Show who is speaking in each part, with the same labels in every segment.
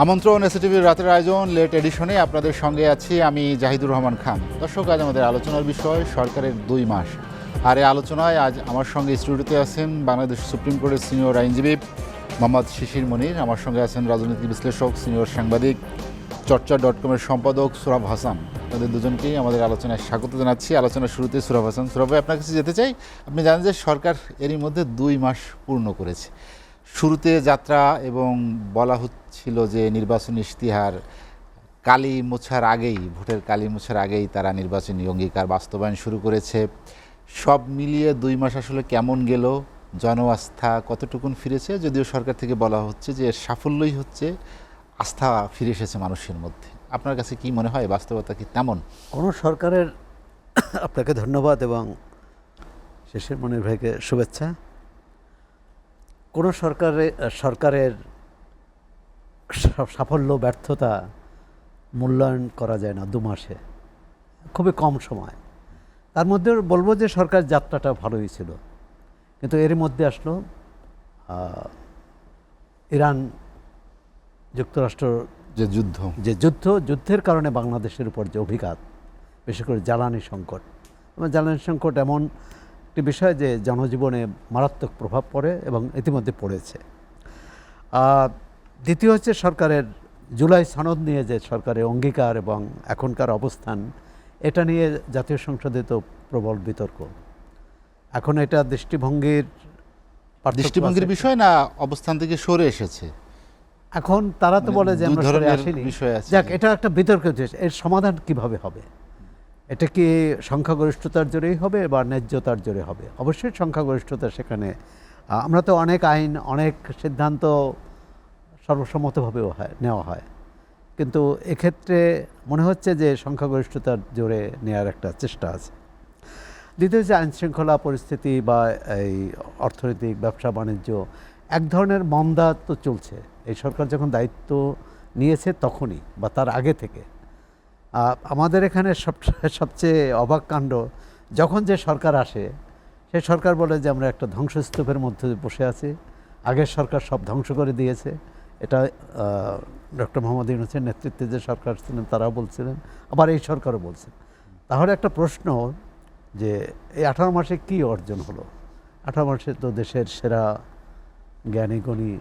Speaker 1: আমন্ত্রণ এসএটিভির রাতের আয়োজন লেট এডিশনে আপনাদের সঙ্গে আছি আমি জাহিদুর রহমান খান। দর্শক, আজ আমাদের আলোচনার বিষয় সরকারের 2 মাস। আর এই আলোচনায় আজ আমার সঙ্গে স্টুডিওতে আছেন বাংলাদেশ সুপ্রিম কোর্টের সিনিয়র আইনজীবী মোহাম্মদ শিশির মনির, আমার সঙ্গে আছেন রাজনৈতিক বিশ্লেষক সিনিয়র সাংবাদিক চর্চা.com-এর সম্পাদক সুরাভ হাসান। আপনাদের দুজনকেই আমাদের আলোচনায় স্বাগত জানাচ্ছি। আলোচনার শুরুতে সুরাভ হাসান, সুরাভ ভাই আপনার কাছে যেতে চাই। আপনি জানেন যে সরকার এরই মধ্যে 2 মাস পূর্ণ করেছে। শুরুতে যাত্রা এবং বলা হচ্ছিল যে নির্বাচনী ইশতিহার কালি মোছার আগেই, ভোটের কালি মোছার আগেই তারা নির্বাচনী অঙ্গীকার বাস্তবায়ন শুরু করেছে। সব মিলিয়ে 2 মাস আসলে কেমন গেল, জনআস্থা কতটুকুন ফিরেছে? যদিও সরকার থেকে বলা হচ্ছে যে সাফল্যই হচ্ছে আস্থা ফিরে এসেছে মানুষের মধ্যে। আপনার কাছে কি মনে হয়, বাস্তবতা কি তেমন?
Speaker 2: কোনো সরকারের আপনাকে ধন্যবাদ এবং শেষের মনির ভাইকে শুভেচ্ছা। কোনো সরকারের সাফল্য ব্যর্থতা মূল্যায়ন করা যায় না 2 মাসে, খুবই কম সময়। তার মধ্যে বলবো যে সরকার যাত্রাটা ভালোই ছিল, কিন্তু এর মধ্যে আসলো ইরান যুক্তরাষ্ট্র যুদ্ধের কারণে বাংলাদেশের উপর যে অভিঘাত, বিশেষ করে জ্বালানি সংকট। জ্বালানি সংকট এমন একটি বিষয় যে জনজীবনে মারাত্মক প্রভাব পড়ে এবং ইতিমধ্যে পড়েছে। দ্বিতীয় হচ্ছে সরকারের জুলাই সনদ নিয়ে যে সরকারের অঙ্গীকার এবং এখনকার অবস্থান, এটা নিয়ে জাতীয় সংসদে তো প্রবল বিতর্ক। এখন এটা দৃষ্টিভঙ্গির
Speaker 1: বিষয় না, অবস্থান থেকে সরে এসেছে।
Speaker 2: এখন তারা তো বলে যে আমরা সরে আসিনি। যাক, এটা একটা বিতর্ক। এর সমাধান কিভাবে হবে? এটা কি সংখ্যাগরিষ্ঠতার জোরেই হবে বা ন্যায্যতার জোরে হবে? অবশ্যই সংখ্যাগরিষ্ঠতা সেখানে। আমরা তো অনেক আইন, অনেক সিদ্ধান্ত সর্বসম্মতভাবে নেওয়া হয়, কিন্তু এক্ষেত্রে মনে হচ্ছে যে সংখ্যাগরিষ্ঠতার জোরে নেওয়ার একটা চেষ্টা আছে। দ্বিতীয় যে আইনশৃঙ্খলা পরিস্থিতি বা এই অর্থনৈতিক ব্যবসা বাণিজ্য, এক ধরনের মন্দা তো চলছে। এই সরকার যখন দায়িত্ব নিয়েছে তখনই বা তার আগে থেকে। আমাদের এখানে সবচেয়ে অবাক কাণ্ড, যখন যে সরকার আসে সে সরকার বলে যে আমরা একটা ধ্বংসস্তূপের মধ্যে বসে আছি, আগের সরকার সব ধ্বংস করে দিয়েছে। এটা ডক্টর মোহাম্মদ ইউনূসের নেতৃত্বে যে সরকার ছিলেন তারাও বলছিলেন, আবার এই সরকারও বলছেন। তাহলে একটা প্রশ্ন যে এই 18 মাসে কি অর্জন হলো? 18 মাসে তো দেশের সেরা জ্ঞানীগুণী,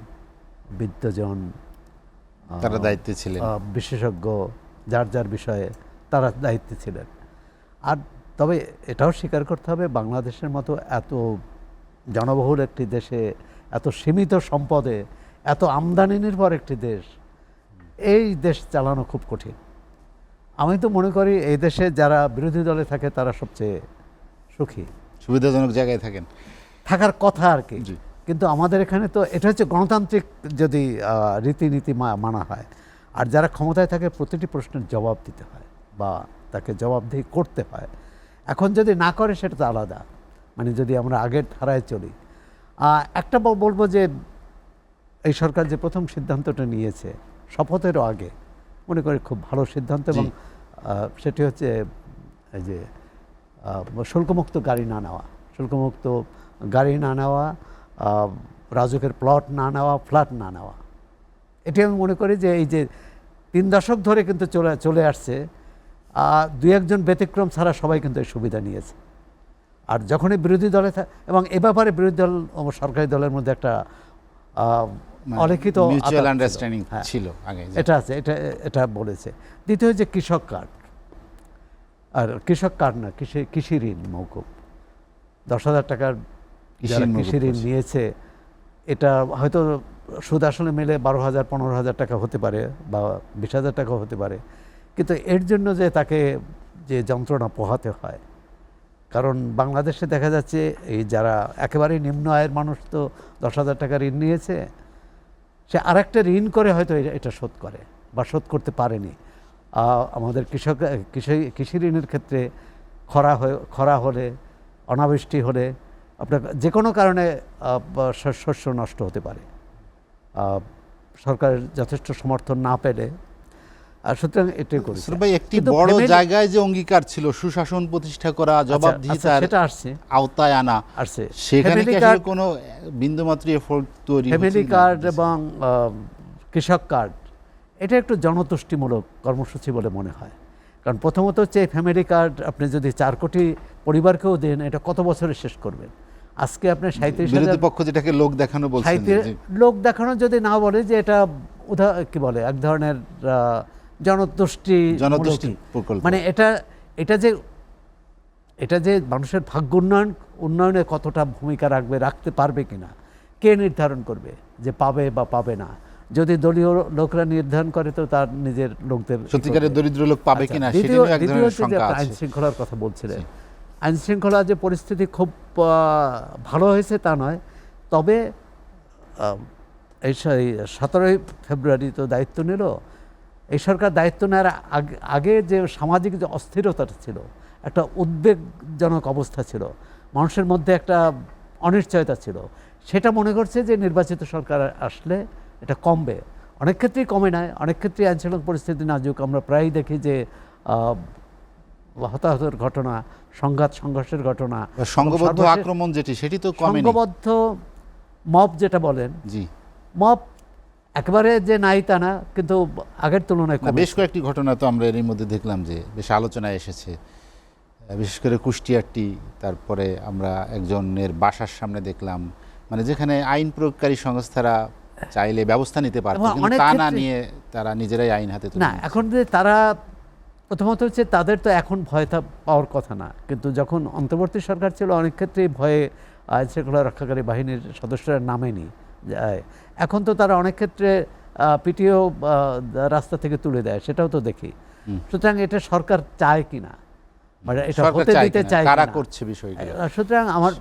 Speaker 2: বিদ্বজন,
Speaker 1: তারা দায়িত্বে ছিলেন,
Speaker 2: বিশেষজ্ঞ যার যার বিষয়ে তারা দায়িত্বে ছিলেন। আর তবে এটাও স্বীকার করতে হবে, বাংলাদেশের মতো এত জনবহুল একটি দেশে, এত সীমিত সম্পদে, এত আমদানি নির্ভর একটি দেশ, এই দেশ চালানো খুব কঠিন। আমি তো মনে করি এই দেশে যারা বিরোধী দলে থাকে তারা সবচেয়ে সুখী,
Speaker 1: সুবিধাজনক জায়গায়
Speaker 2: থাকার কথা আর কি। কিন্তু আমাদের এখানে তো এটা হচ্ছে গণতান্ত্রিক যদি রীতিনীতি মানা হয়, আর যারা ক্ষমতায় থাকে প্রতিটি প্রশ্নের জবাব দিতে হয় বা তাকে জবাবদিহি করতে হয়। এখন যদি না করে সেটা তো আলাদা, মানে যদি আমরা আগের ধারায় চলি। একটা বলবো যে এই সরকার যে প্রথম সিদ্ধান্তটা নিয়েছে শপথেরও আগে, মনে করি খুব ভালো সিদ্ধান্ত, এবং সেটি হচ্ছে এই যে শুল্কমুক্ত গাড়ি না নেওয়া, শুল্কমুক্ত গাড়ি না নেওয়া, রাজুকের প্লট না নেওয়া, ফ্ল্যাট না নেওয়া। এটি আমি মনে করি যে এই যে 3 দশক ধরে কিন্তু চলে আসছে, 2-1 ব্যতিক্রম ছাড়া সবাই কিন্তু এই সুবিধা নিয়েছে। আর যখনই বিরোধী দলে এবং এ ব্যাপারে বিরোধী দল ও সরকারি দলের মধ্যে একটা অলিখিত
Speaker 1: আন্ডারস্ট্যান্ডিং ছিল আগে,
Speaker 2: এটা আছে, এটা বলেছে। দ্বিতীয় যে কৃষক কার্ড, আর কৃষক কার্ড না, কৃষি ঋণ মওকুফ, 10,000 টাকার কৃষি ঋণ নিয়েছে। এটা হয়তো সুদ আসলে মিলে 12,000 15,000 টাকা হতে পারে বা 20,000 টাকা হতে পারে, কিন্তু এর জন্য যে তাকে যে যন্ত্রণা পোহাতে হয়, কারণ বাংলাদেশে দেখা যাচ্ছে এই যারা একেবারেই নিম্ন আয়ের মানুষ তো 10,000 টাকা ঋণ নিয়েছে, সে আরেকটা ঋণ করে হয়তো এটা শোধ করে বা শোধ করতে পারেনি। আমাদের কৃষি ঋণের ক্ষেত্রে খরা হলে, অনাবৃষ্টি হলে, আপনার যে কোনো কারণে শস্য নষ্ট হতে পারে, সরকারের যথেষ্ট সমর্থন না পেলে। সুতরাং এটাই করেছে।
Speaker 1: একটি বড় জায়গায় যে অঙ্গীকার ছিল সুশাসন প্রতিষ্ঠা করা, জবাবদিহিতার আওতায় আনা, সেখানে কি আসলে কোনো বিন্দুমাত্র এফোর্ট তৈরি?
Speaker 2: ফ্যামিলি কার্ড এবং কৃষক কার্ড এটা একটু জনতুষ্টিমূলক কর্মসূচি বলে মনে হয়। কারণ প্রথমত হচ্ছে ফ্যামিলি কার্ড আপনি যদি 4 কোটি পরিবারকেও দেন, এটা কত বছরে শেষ করবেন? আজকে আপনি 37,000
Speaker 1: পক্ষ যেটাকে লোক দেখানো বলছেন,
Speaker 2: লোক দেখানো যদি না বলে যে এটা কি বলে এক ধরনের জনতুষ্টি মানে এটা যে মানুষের ভাগ্য উন্নয়নে কতটা ভূমিকা রাখতে পারবে কিনা কে নির্ধারণ করবে যে পাবে বা পাবে না? যদি দলীয় লোকরা নির্ধারণ করে তো তার নিজের লোকদের,
Speaker 1: সত্যিকারের দরিদ্র লোক পাবে কিনা সেটাও এক ধরনের শঙ্কা আছে।
Speaker 2: আইন শৃঙ্খলার কথা বলছিলেন, আইন শৃঙ্খলা যে পরিস্থিতি খুব ভালো হয়েছে তা নয়, তবে এই 17ই ফেব্রুয়ারি তো দায়িত্ব নিল এই সরকার। দায়িত্ব নেওয়ার আগে যে সামাজিক যে অস্থিরতাটা ছিল, একটা উদ্বেগজনক অবস্থা ছিল, মানুষের মধ্যে একটা অনিশ্চয়তা ছিল, সেটা মনে করছে যে নির্বাচিত সরকার আসলে এটা কমবে। অনেক ক্ষেত্রেই কমে নাই, অনেক ক্ষেত্রেই আইনশৃঙ্খলা পরিস্থিতি নাজুক। আমরা প্রায়ই দেখি যে হতাহতের ঘটনা, সংঘর্ষের ঘটনা,
Speaker 1: সংঘবদ্ধ আক্রমণ সেটি তো কমে নাই।
Speaker 2: সংঘবদ্ধ মব যেটা বলেন, জি মব একেবারে যে নাই তা না, কিন্তু আগের তুলনায়
Speaker 1: বেশ কয়েকটি ঘটনা তো আমরা এর মধ্যে দেখলাম যে বেশ আলোচনায় এসেছে, বিশেষ করে কুষ্টিয়ারটি। তারপরে আমরা একজনের বাসার সামনে দেখলাম, মানে যেখানে আইন প্রয়োগকারী সংস্থারা চাইলে ব্যবস্থা নিতে পারত, কিন্তু তা না নিয়ে তারা নিজেরাই আইন হাতে তুলে
Speaker 2: না। এখন যে তারা প্রথমত হচ্ছে তাদের তো এখন ভয় পাওয়ার কথা না, কিন্তু যখন অন্তর্বর্তী সরকার ছিল অনেক ক্ষেত্রেই ভয়ে আইন শৃঙ্খলা রক্ষাকারী বাহিনীর সদস্যরা নামেনি যায়। এখন তো তারা অনেক ক্ষেত্রে পিটিও রাস্তা থেকে তুলে দেয়, সেটাও তো দেখি। সুতরাং এটা সরকার চায় কিনা, মানে এটা হতে দিতে চায়
Speaker 1: কারা করছে বিষয়টা।
Speaker 2: সুতরাং আমার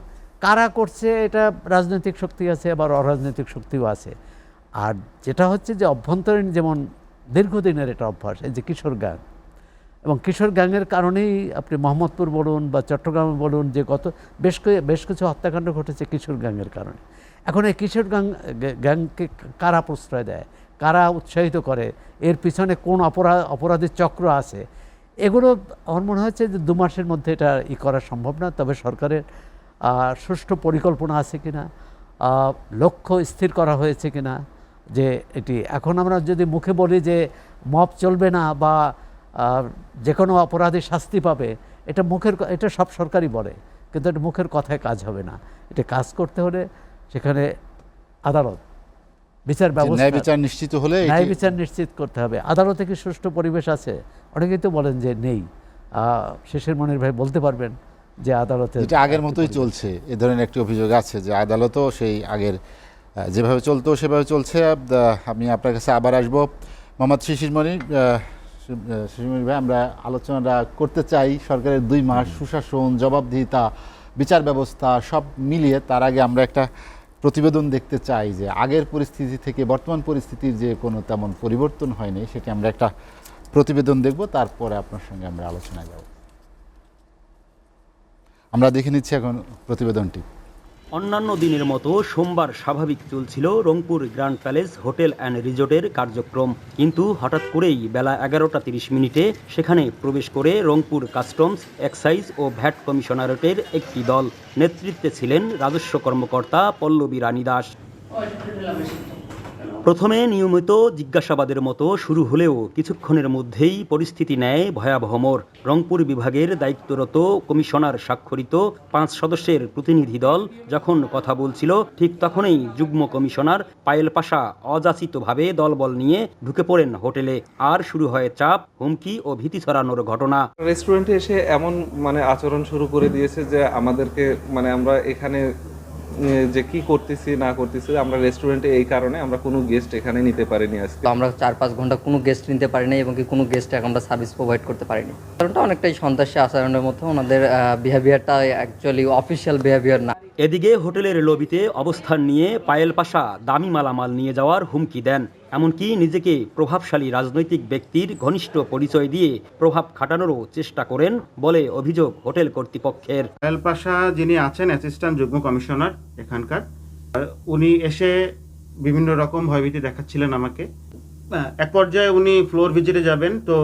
Speaker 2: কারা করছে এটা রাজনৈতিক শক্তি আছে, আবার অরাজনৈতিক শক্তিও আছে। আর যেটা হচ্ছে যে অভ্যন্তরীণ, যেমন দীর্ঘদিনের এটা অভ্যাস, এই যে কিশোর গ্যাং, এবং কিশোর গ্যাংয়ের কারণেই আপনি মোহাম্মদপুর বলুন বা চট্টগ্রাম বলুন, যে বেশ কিছু হত্যাকাণ্ড ঘটেছে কিশোর গ্যাংয়ের কারণে। এখন এই কিশোর গ্যাংকে কারা প্রশ্রয় দেয়, কারা উৎসাহিত করে, এর পিছনে কোন অপরাধী চক্র আছে, এগুলো আমার মনে হচ্ছে যে 2 মাসের মধ্যে এটা করা সম্ভব না। তবে সরকারের সুষ্ঠু পরিকল্পনা আছে কিনা, লক্ষ্য স্থির করা হয়েছে কিনা, যে এটি এখন আমরা যদি মুখে বলি যে মব চলবে না বা যে কোনো অপরাধী শাস্তি পাবে, এটা সব সরকারই বলে, কিন্তু এটা মুখের কথায় কাজ হবে না। এটা কাজ করতে হলে সেখানে আদালত, বিচার ব্যবস্থা, ন্যায় বিচার নিশ্চিত করতে হবে। আদালতে কি সুষ্ঠু পরিবেশ আছে? অনেকেই তো বলেন যে নেই। শেষের মনির ভাই বলতে পারবেন যে আদালতে
Speaker 1: এটা আগের মতোই চলছে, এ ধরনের একটি অভিযোগ আছে যে আদালতও সেই আগের যেভাবে চলতো সেভাবে চলছে। আমি আপনার কাছে আবার আসবো। মোহাম্মদ শিশির মনির ভাই, আমরা আলোচনাটা করতে চাই সরকারের 2 মাস সুশাসন, জবাবদিহিতা, বিচার ব্যবস্থা সব মিলিয়ে। তার আগে আমরা একটা প্রতিবেদন দেখতে চাই যে আগের পরিস্থিতি থেকে বর্তমান পরিস্থিতির যে কোনো তেমন পরিবর্তন হয়নি, সেটি আমরা একটা প্রতিবেদন দেখব, তারপরে আপনার সঙ্গে আমরা আলোচনায় যাব। আমরা দেখে নিচ্ছি এখন প্রতিবেদনটি।
Speaker 3: অন্যান্য দিনের মতো সোমবার স্বাভাবিক চলছিল Rangpur grand palace hotel and রিসোর্টের কার্যক্রম, কিন্তু হঠাৎ করেই বেলা 11:30 সেখানে প্রবেশ করে রংপুর কাস্টমস, এক্সাইজ ও ভ্যাট কমিশনারেটের একটি দল। নেতৃত্বে ছিলেন রাজস্ব কর্মকর্তা পল্লবী রানী দাস। প্রথমে নিয়মিত জিজ্ঞাসাবাদের মতো শুরু হলেও কিছুক্ষণের মধ্যেই পরিস্থিতি নেয় ভয়াবহ মোড়। রংপুর বিভাগের দায়িত্বরত কমিশনার স্বাক্ষরিত 5 সদস্যের প্রতিনিধি দল যখন কথা বলছিল, ঠিক তখনই যুগ্ম কমিশনার পায়েল পাশা অযাচিতভাবে দলবল নিয়ে ঢুকে পড়েন হোটেলে। আর শুরু হয় চাপ, হুমকি ও ভীতি ছড়ানোর ঘটনা।
Speaker 4: রেস্টুরেন্টে এসে এমন আচরণ শুরু করে দিয়েছে যে আমাদেরকে আমরা এখানে যে কি করতেছি না করতেছি, আমরা রেস্টুরেন্টে এই কারণে আমরা কোনো গেস্ট এখানে নিতে পারিনি। আজকে
Speaker 5: আমরা 4-5 ঘন্টা কোনো গেস্ট নিতে পারিনি এবং কি কোনো গেস্টে আমরা সার্ভিস প্রোভাইড করতে পারিনি। কারণটা অনেকটাই সন্ত্রাসী আচরণের মতো, ওনাদের বিহেভিয়ারটা অ্যাকচুয়ালি অফিসিয়াল বিহেভিয়ার না।
Speaker 3: এদিকে হোটেলের লবিতে অবস্থান নিয়ে পায়েল পাশা দামি মালামাল নিয়ে যাওয়ার হুমকি দেন, এমনকি নিজেকে প্রভাবশালী রাজনৈতিক ব্যক্তির ঘনিষ্ঠ পরিচয় দিয়ে প্রভাব খাটানোরও চেষ্টা করেন বলে অভিযোগ হোটেল কর্তৃপক্ষের।
Speaker 6: পায়েল পাশা যিনি আছেন অ্যাসিস্ট্যান্ট যুগ্ম কমিশনার এখানকার, উনি এসে বিভিন্ন রকম ভয়ভীতি দেখাচ্ছিলেন আমাকে। এক পর্যায়ে উনি ফ্লোর ভিজিটে যাবেন, তো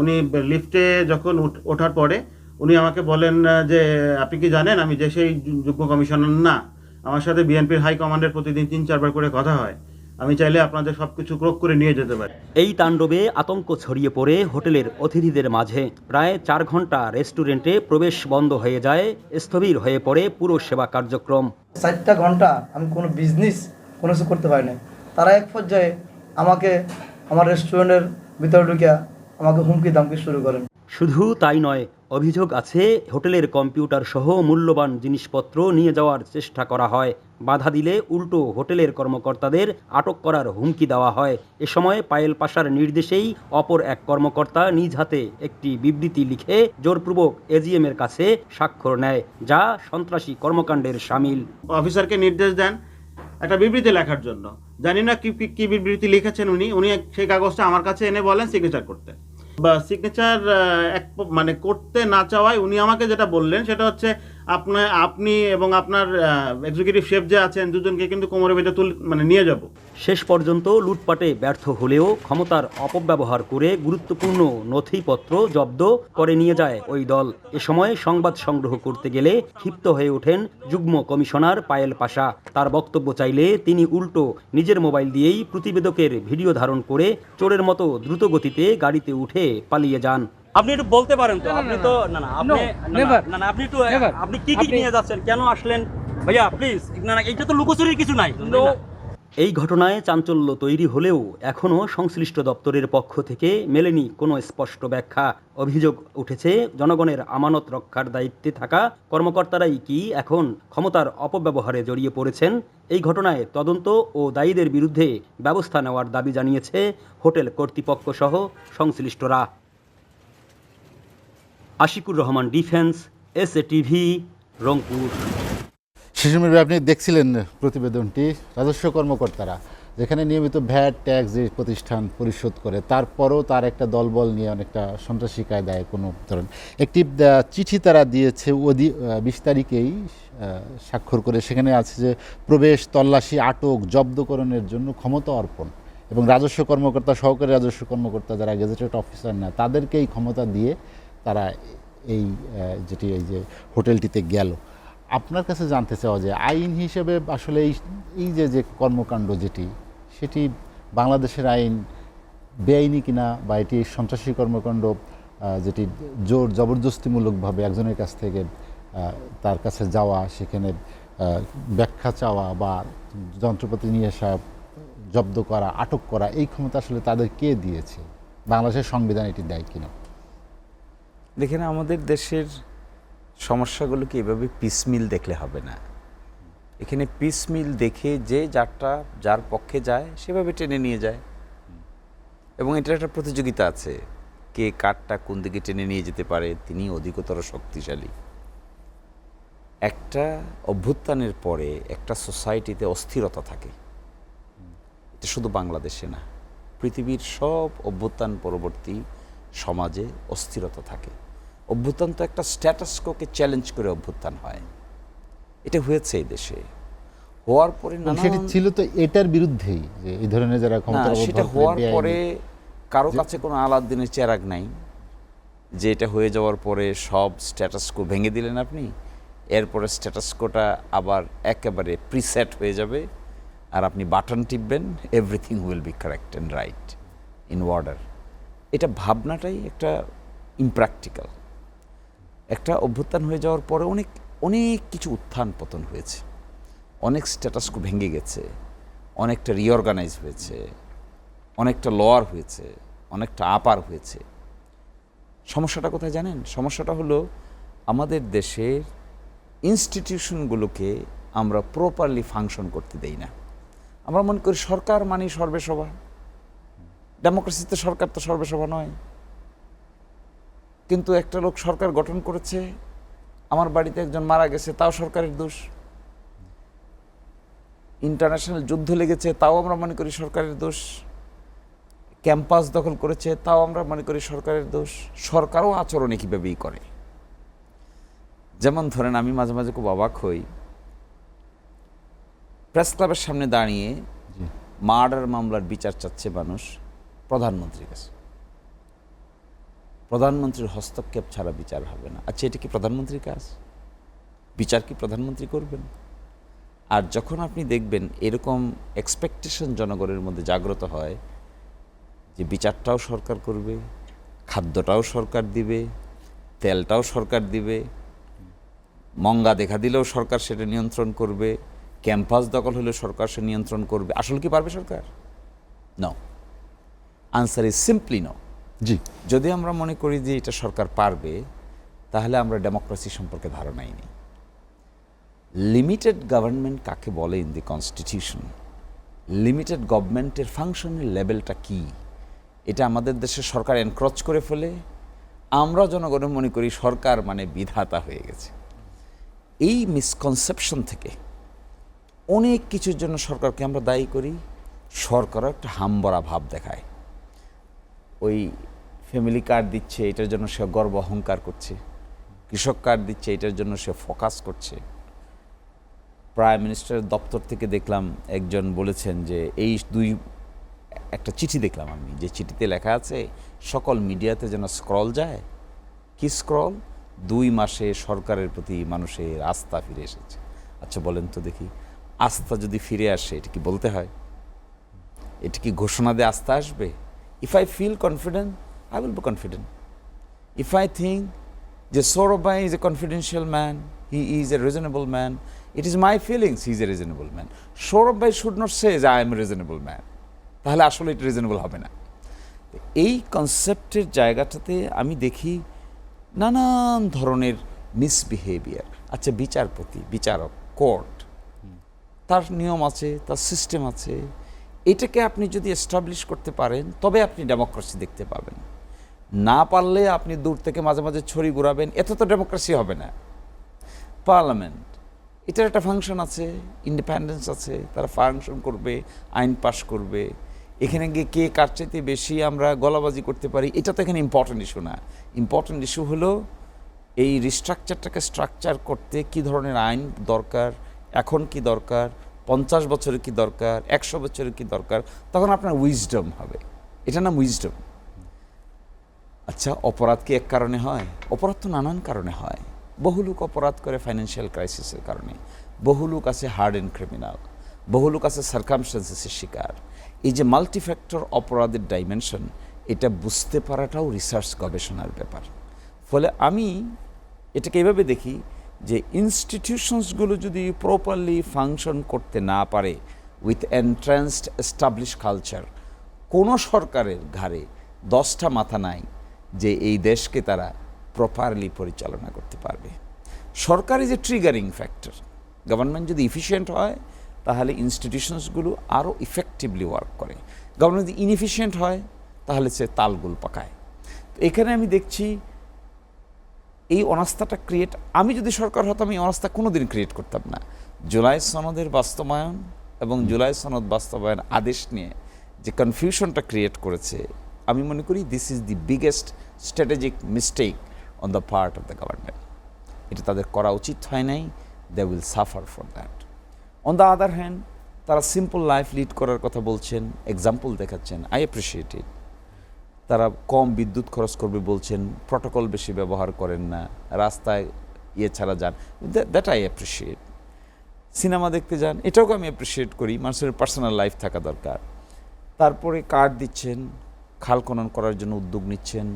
Speaker 6: উনি লিফটে যখন ওঠার পরে উনি আমাকে বলেন যে আপনি কি জানেন আমি যে সেই যুগ্ম কমিশনার না, আমার সাথে বিএনপির হাই কমান্ডের প্রতিদিন 3-4 বার করে কথা হয়। আমি চাইলে আপনাদের সব কিছু ক্রোক করে নিয়ে যেতে পারি।
Speaker 3: এই তাণ্ডবে আতঙ্ক ছড়িয়ে পড়ে হোটেলের অতিথিদের মাঝে। প্রায় 4 ঘন্টা রেস্টুরেন্টে প্রবেশ বন্ধ হয়ে যায়, স্থবির হয়ে পড়ে পুরো সেবা কার্যক্রম।
Speaker 7: 4 ঘন্টা আমি কোনো বিজনেস কোনো কিছু করতে পারি না। তারা এক পর্যায়ে আমাকে আমার রেস্টুরেন্টের ভিতরে ঢুকে আমাকে হুমকি দামকি শুরু করেন।
Speaker 3: শুধু তাই নয়, অভিযোগ আছে হোটেলের কম্পিউটার সহ মূল্যবান জিনিসপত্র নিয়ে যাওয়ার চেষ্টা করা হয়। বাধা দিলে উল্টো হোটেলের কর্মকর্তাদের আটক করার হুমকি দেওয়া হয়। এ সময় পায়েল পাশার নির্দেশেই অপর এক কর্মকর্তা নিজ হাতে একটি বিবৃতি লিখে জোরপূর্বক এজিএম এর কাছে স্বাক্ষর নেয়, যা সন্ত্রাসী কর্মকাণ্ডের শামিল।
Speaker 6: অফিসারকে নির্দেশ দেন একটা বিবৃতি লেখার জন্য। জানি না কি বিবৃতি লিখেছেন উনি সেই কাগজটা আমার কাছে এনে বলেন সিগনেচার করতে, বা সিগনেচার মানে করতে না চাওয়ায় উনি আমাকে যেটা বললেন সেটা হচ্ছে আপনি এবং আপনার এক্সিকিউটিভ শেফ যে আছেন দুজনকে কিন্তু কোমরের ভেতর নিয়ে যাব।
Speaker 3: শেষ পর্যন্ত লুটপাটে ব্যর্থ হলেও ক্ষমতার অপব্যবহার করে গুরুত্বপূর্ণ নথিপত্র জব্দ করে নিয়ে যায় ওই দল। এ সময় সংবাদ সংগ্রহ করতে গেলে ক্ষিপ্ত হয়ে ওঠেন যুগ্ম কমিশনার পায়েল পাশা। তার বক্তব্য চাইলে তিনি উল্টো নিজের মোবাইল দিয়েই প্রতিবেদকের ভিডিও ধারণ করে চোরের মতো দ্রুত গতিতে গাড়িতে উঠে পালিয়ে যান।
Speaker 8: আপনি একটু বলতে পারেন তো, আপনি তো আপনি একটু আপনি কি নিয়ে যাচ্ছেন, কেন আসলেন ভাইয়া প্লিজ। এইটা তো লুকোচুরির কিছু নাই।
Speaker 3: এই ঘটনায় চাঞ্চল্য তৈরি হলেও এখনও সংশ্লিষ্ট দপ্তরের পক্ষ থেকে মেলেনি কোনো স্পষ্ট ব্যাখ্যা। অভিযোগ উঠেছে জনগণের আমানত রক্ষার দায়িত্বে থাকা কর্মকর্তারাই কি এখন ক্ষমতার অপব্যবহারে জড়িয়ে পড়েছেন। এই ঘটনায় তদন্ত ও দায়ীদের বিরুদ্ধে ব্যবস্থা নেওয়ার দাবি জানিয়েছে হোটেল কর্তৃপক্ষ সহ সংশ্লিষ্টরা। Ashikur Rahman, defence, SATV, Rangpur.
Speaker 1: শিশুমের আপনি দেখছিলেন প্রতিবেদনটি। রাজস্ব কর্মকর্তারা যেখানে নিয়মিত ভ্যাট ট্যাক্স যে প্রতিষ্ঠান পরিশোধ করে, তারপরও তার একটা দলবল নিয়ে অনেকটা সন্ত্রাসী কায়দায় কোনো ধরনের একটি চিঠি তারা দিয়েছে 20 তারিখেই স্বাক্ষর করে। সেখানে আছে যে প্রবেশ, তল্লাশি, আটক, জব্দকরণের জন্য ক্ষমতা অর্পণ, এবং রাজস্ব কর্মকর্তা, সহকারী রাজস্ব কর্মকর্তা যারা গেজেটেড অফিসার না তাদেরকে এই ক্ষমতা দিয়ে তারা এই যে হোটেলটিতে গেল। আপনার কাছে জানতে চাওয়া যে আইন হিসেবে আসলে এই যে কর্মকাণ্ড সেটি বাংলাদেশের আইন বেআইনি কিনা, বা এটি সন্ত্রাসী কর্মকাণ্ড যেটি জোর জবরদস্তিমূলকভাবে একজনের কাছ থেকে তার কাছে যাওয়া, সেখানে ব্যাখ্যা চাওয়া বা যন্ত্রপাতি নিয়ে আসা, জব্দ করা, আটক করা, এই ক্ষমতা আসলে তাদের কে দিয়েছে? বাংলাদেশের সংবিধান এটি দেয় কিনা?
Speaker 9: দেখেন, আমাদের দেশের সমস্যাগুলোকে এভাবে পিসমিল দেখলে হবে না। এখানে পিসমিল দেখে যে যার পক্ষে যায় সেভাবে টেনে নিয়ে যায়, এবং এটার একটা প্রতিযোগিতা আছে, কে কারটা কোন দিকে টেনে নিয়ে যেতে পারে, তিনি অধিকতর শক্তিশালী। একটা অভ্যুত্থানের পরে একটা সোসাইটিতে অস্থিরতা থাকে, এটা শুধু বাংলাদেশে না, পৃথিবীর সব অভ্যুত্থান পরবর্তী সমাজে অস্থিরতা থাকে। অভ্যুত্থান তো একটা স্ট্যাটাসকোকে চ্যালেঞ্জ করে অভ্যুত্থান হয়, এটা হয়েছে এই দেশে। হওয়ার পরে
Speaker 1: সেটি ছিল তো এটার বিরুদ্ধেই, যে এই ধরনের যারা ক্ষমতা,
Speaker 9: সেটা হওয়ার পরে কারো কাছে কোনো আলাদিনের চেরাগ নাই যে এটা হয়ে যাওয়ার পরে সব স্ট্যাটাসকো ভেঙে দিলেন আপনি, এরপরে স্ট্যাটাসকোটা আবার একেবারে প্রিসেট হয়ে যাবে, আর আপনি বাটন টিপবেন, everything will be correct and right in order. এটা ভাবনাটাই একটা ইমপ্র্যাকটিক্যাল। একটা অভ্যুত্থান হয়ে যাওয়ার পরে অনেক অনেক কিছু উত্থান পতন হয়েছে, অনেক স্ট্যাটাসকো ভেঙে গেছে, অনেকটা রিঅর্গানাইজ হয়েছে, অনেকটা লোয়ার হয়েছে, অনেকটা আপার হয়েছে। সমস্যাটা কোথায় জানেন? সমস্যাটা হলো আমাদের দেশের ইনস্টিটিউশনগুলোকে আমরা প্রপারলি ফাংশন করতে দেই না। আমরা মনে করি সরকার মানে সর্বেসভা। ডেমোক্রেসিতে সরকার তো সর্বেসভা নয়। কিন্তু একটা লোক সরকার গঠন করেছে, আমার বাড়িতে একজন মারা গেছে, তাও সরকারের দোষ। ইন্টারন্যাশনাল যুদ্ধ লেগেছে, তাও আমরা মনে করি সরকারের দোষ। ক্যাম্পাস দখল করেছে, তাও আমরা মনে করি সরকারের দোষ। সরকারও আচরণ কীভাবেই করে। যেমন ধরেন, আমি মাঝে মাঝে খুব অবাক হই, প্রেস ক্লাবের সামনে দাঁড়িয়ে মার্ডার মামলার বিচার চাচ্ছে মানুষ প্রধানমন্ত্রীর কাছে। প্রধানমন্ত্রীর হস্তক্ষেপ ছাড়া বিচার হবে না। আচ্ছা, এটা কি প্রধানমন্ত্রীর কাজ? বিচার কি প্রধানমন্ত্রী করবেন? আর যখন আপনি দেখবেন এরকম এক্সপেকটেশন জনগণের মধ্যে জাগ্রত হয় যে বিচারটাও সরকার করবে, খাদ্যটাও সরকার দিবে, তেলটাও সরকার দিবে, মঙ্গা দেখা দিলেও সরকার সেটা নিয়ন্ত্রণ করবে, ক্যাম্পাস দখল হলে সরকার সে নিয়ন্ত্রণ করবে, আসলে কি পারবে সরকার? No, answer is simply no.
Speaker 1: জি,
Speaker 9: যদি আমরা মনে করি যে এটা সরকার পারবে, তাহলে আমরা ডেমোক্রেসি সম্পর্কে ধারণাই নেই। লিমিটেড গভর্নমেন্ট কাকে বলে ইন দি কনস্টিটিউশন, লিমিটেড গভর্নমেন্টের ফাংশনের লেভেলটা কি, এটা আমাদের দেশে সরকার এনক্রচ করে ফেলে। আমরা জনগণ মনে করি সরকার মানে বিধাতা হয়ে গেছে। এই মিসকনসেপশন থেকে অনেক কিছুর জন্য সরকারকে আমরা দায়ী করি। সরকারও একটা হামবরা ভাব দেখায়, ওই ফ্যামিলি কার্ড দিচ্ছে এটার জন্য সে গর্ব অহংকার করছে, কৃষক কার্ড দিচ্ছে এটার জন্য সে ফোকাস করছে। প্রাইম মিনিস্টারের দপ্তর থেকে দেখলাম একজন বলেছেন যে একটা চিঠি দেখলাম আমি, যে চিঠিতে লেখা আছে সকল মিডিয়াতে যেন স্ক্রল যায়। কি স্ক্রল? 2 মাসে সরকারের প্রতি মানুষের আস্থা ফিরে এসেছে। আচ্ছা বলেন তো দেখি, আস্থা যদি ফিরে আসে এটা কি বলতে হয়? এটা কি ঘোষণা দিয়ে আস্থা আসবে? If I feel confident, I will be confident. If I think যে সৌরভ ভাই is a confidential man, he is a reasonable man, it is my feelings he is a reasonable man. Sourav ভাই শুড নট সে যে I am a reasonable man, তাহলে আসলে এটা reasonable হবে না। এই কনসেপ্টের জায়গাটাতে আমি দেখি নানান ধরনের মিসবিহেভিয়ার। আচ্ছা বিচারপতি, বিচারক, কোর্ট, তার নিয়ম আছে, তার সিস্টেম আছে। এটাকে আপনি যদি এস্টাবলিশ করতে পারেন তবে আপনি ডেমোক্রেসি দেখতে পাবেন। না পারলে আপনি দূর থেকে মাঝে মাঝে ছড়ি ঘুরাবেন, এত তো ডেমোক্রেসি হবে না। পার্লামেন্ট, এটার একটা ফাংশন আছে, ইন্ডিপেন্ডেন্স আছে, তারা ফাংশন করবে, আইন পাস করবে। এখানে গিয়ে কে কার চাইতে বেশি আমরা গলাবাজি করতে পারি, এটা তো এখানে ইম্পর্টেন্ট ইস্যু না। ইম্পর্টেন্ট ইস্যু হলো এই রিস্ট্রাকচারটাকে স্ট্রাকচার করতে কী ধরনের আইন দরকার, এখন কি দরকার, 50 বছরের কি দরকার, 100 বছরের কি দরকার, তখন আপনার উইজডম হবে। এটা নাম উইজডম। আচ্ছা অপরাধ কি এক কারণে হয়? অপরাধ তো নানান কারণে হয়। বহু লোক অপরাধ করে ফাইন্যান্সিয়াল ক্রাইসিসের কারণে, বহু লোক আছে হার্ড অ্যান্ড ক্রিমিনাল, বহু লোক আছে সার্কামস্টেন্সেসের শিকার। এই যে মাল্টিফ্যাক্টর অপরাধের ডাইমেনশন, এটা বুঝতে পারাটাও রিসার্চ গবেষণার ব্যাপার। ফলে আমি এটাকে এভাবে দেখি যে ইনস্টিটিউশনসগুলো যদি প্রপারলি ফাংশন করতে না পারে উইথ এন্ট্রান্সড এস্টাবলিশ কালচার, কোনো সরকারের ঘাড়ে 10টা মাথা নাই যে এই দেশকে তারা প্রপারলি পরিচালনা করতে পারবে। সরকার is a triggering factor. Government যদি ইফিশিয়েন্ট হয় তাহলে ইনস্টিটিউশনসগুলো আরও ইফেক্টিভলি ওয়ার্ক করে। গভর্নমেন্ট যদি ইনএফিশিয়েন্ট হয় তাহলে সে তালগুল পাকায়। তো এখানে আমি দেখছি এই অনাস্থাটা ক্রিয়েট, আমি যদি সরকার হতাম এই অনাস্থা কোনো দিন ক্রিয়েট করতাম না। জুলাই সনদের বাস্তবায়ন এবং জুলাই সনদ বাস্তবায়ন আদেশ নিয়ে যে কনফিউশনটা ক্রিয়েট করেছে, আমি মনে করি this is the biggest strategic mistake on the part of the government. এটা তাদের করা উচিত হয় নাই। They will suffer for that. On the other hand তারা সিম্পল লাইফ লিড করার কথা বলছেন, এক্সাম্পল দেখাচ্ছেন, আই অ্যাপ্রিসিয়েট ইট। তারা কম বিদ্যুৎ খরচ করবে বলছেন, প্রটোকল বেশি ব্যবহার করেন না, রাস্তায় ছাড়া যান, দ্যাট আই অ্যাপ্রিসিয়েট। সিনেমা দেখতে যান, এটাও আমি অ্যাপ্রিসিয়েট করি। মানুষের পার্সোনাল লাইফ থাকা দরকার। তারপরে কার্ড দিচ্ছেন, খাল খনন করার জন্য উদ্যোগ নিচ্ছেন,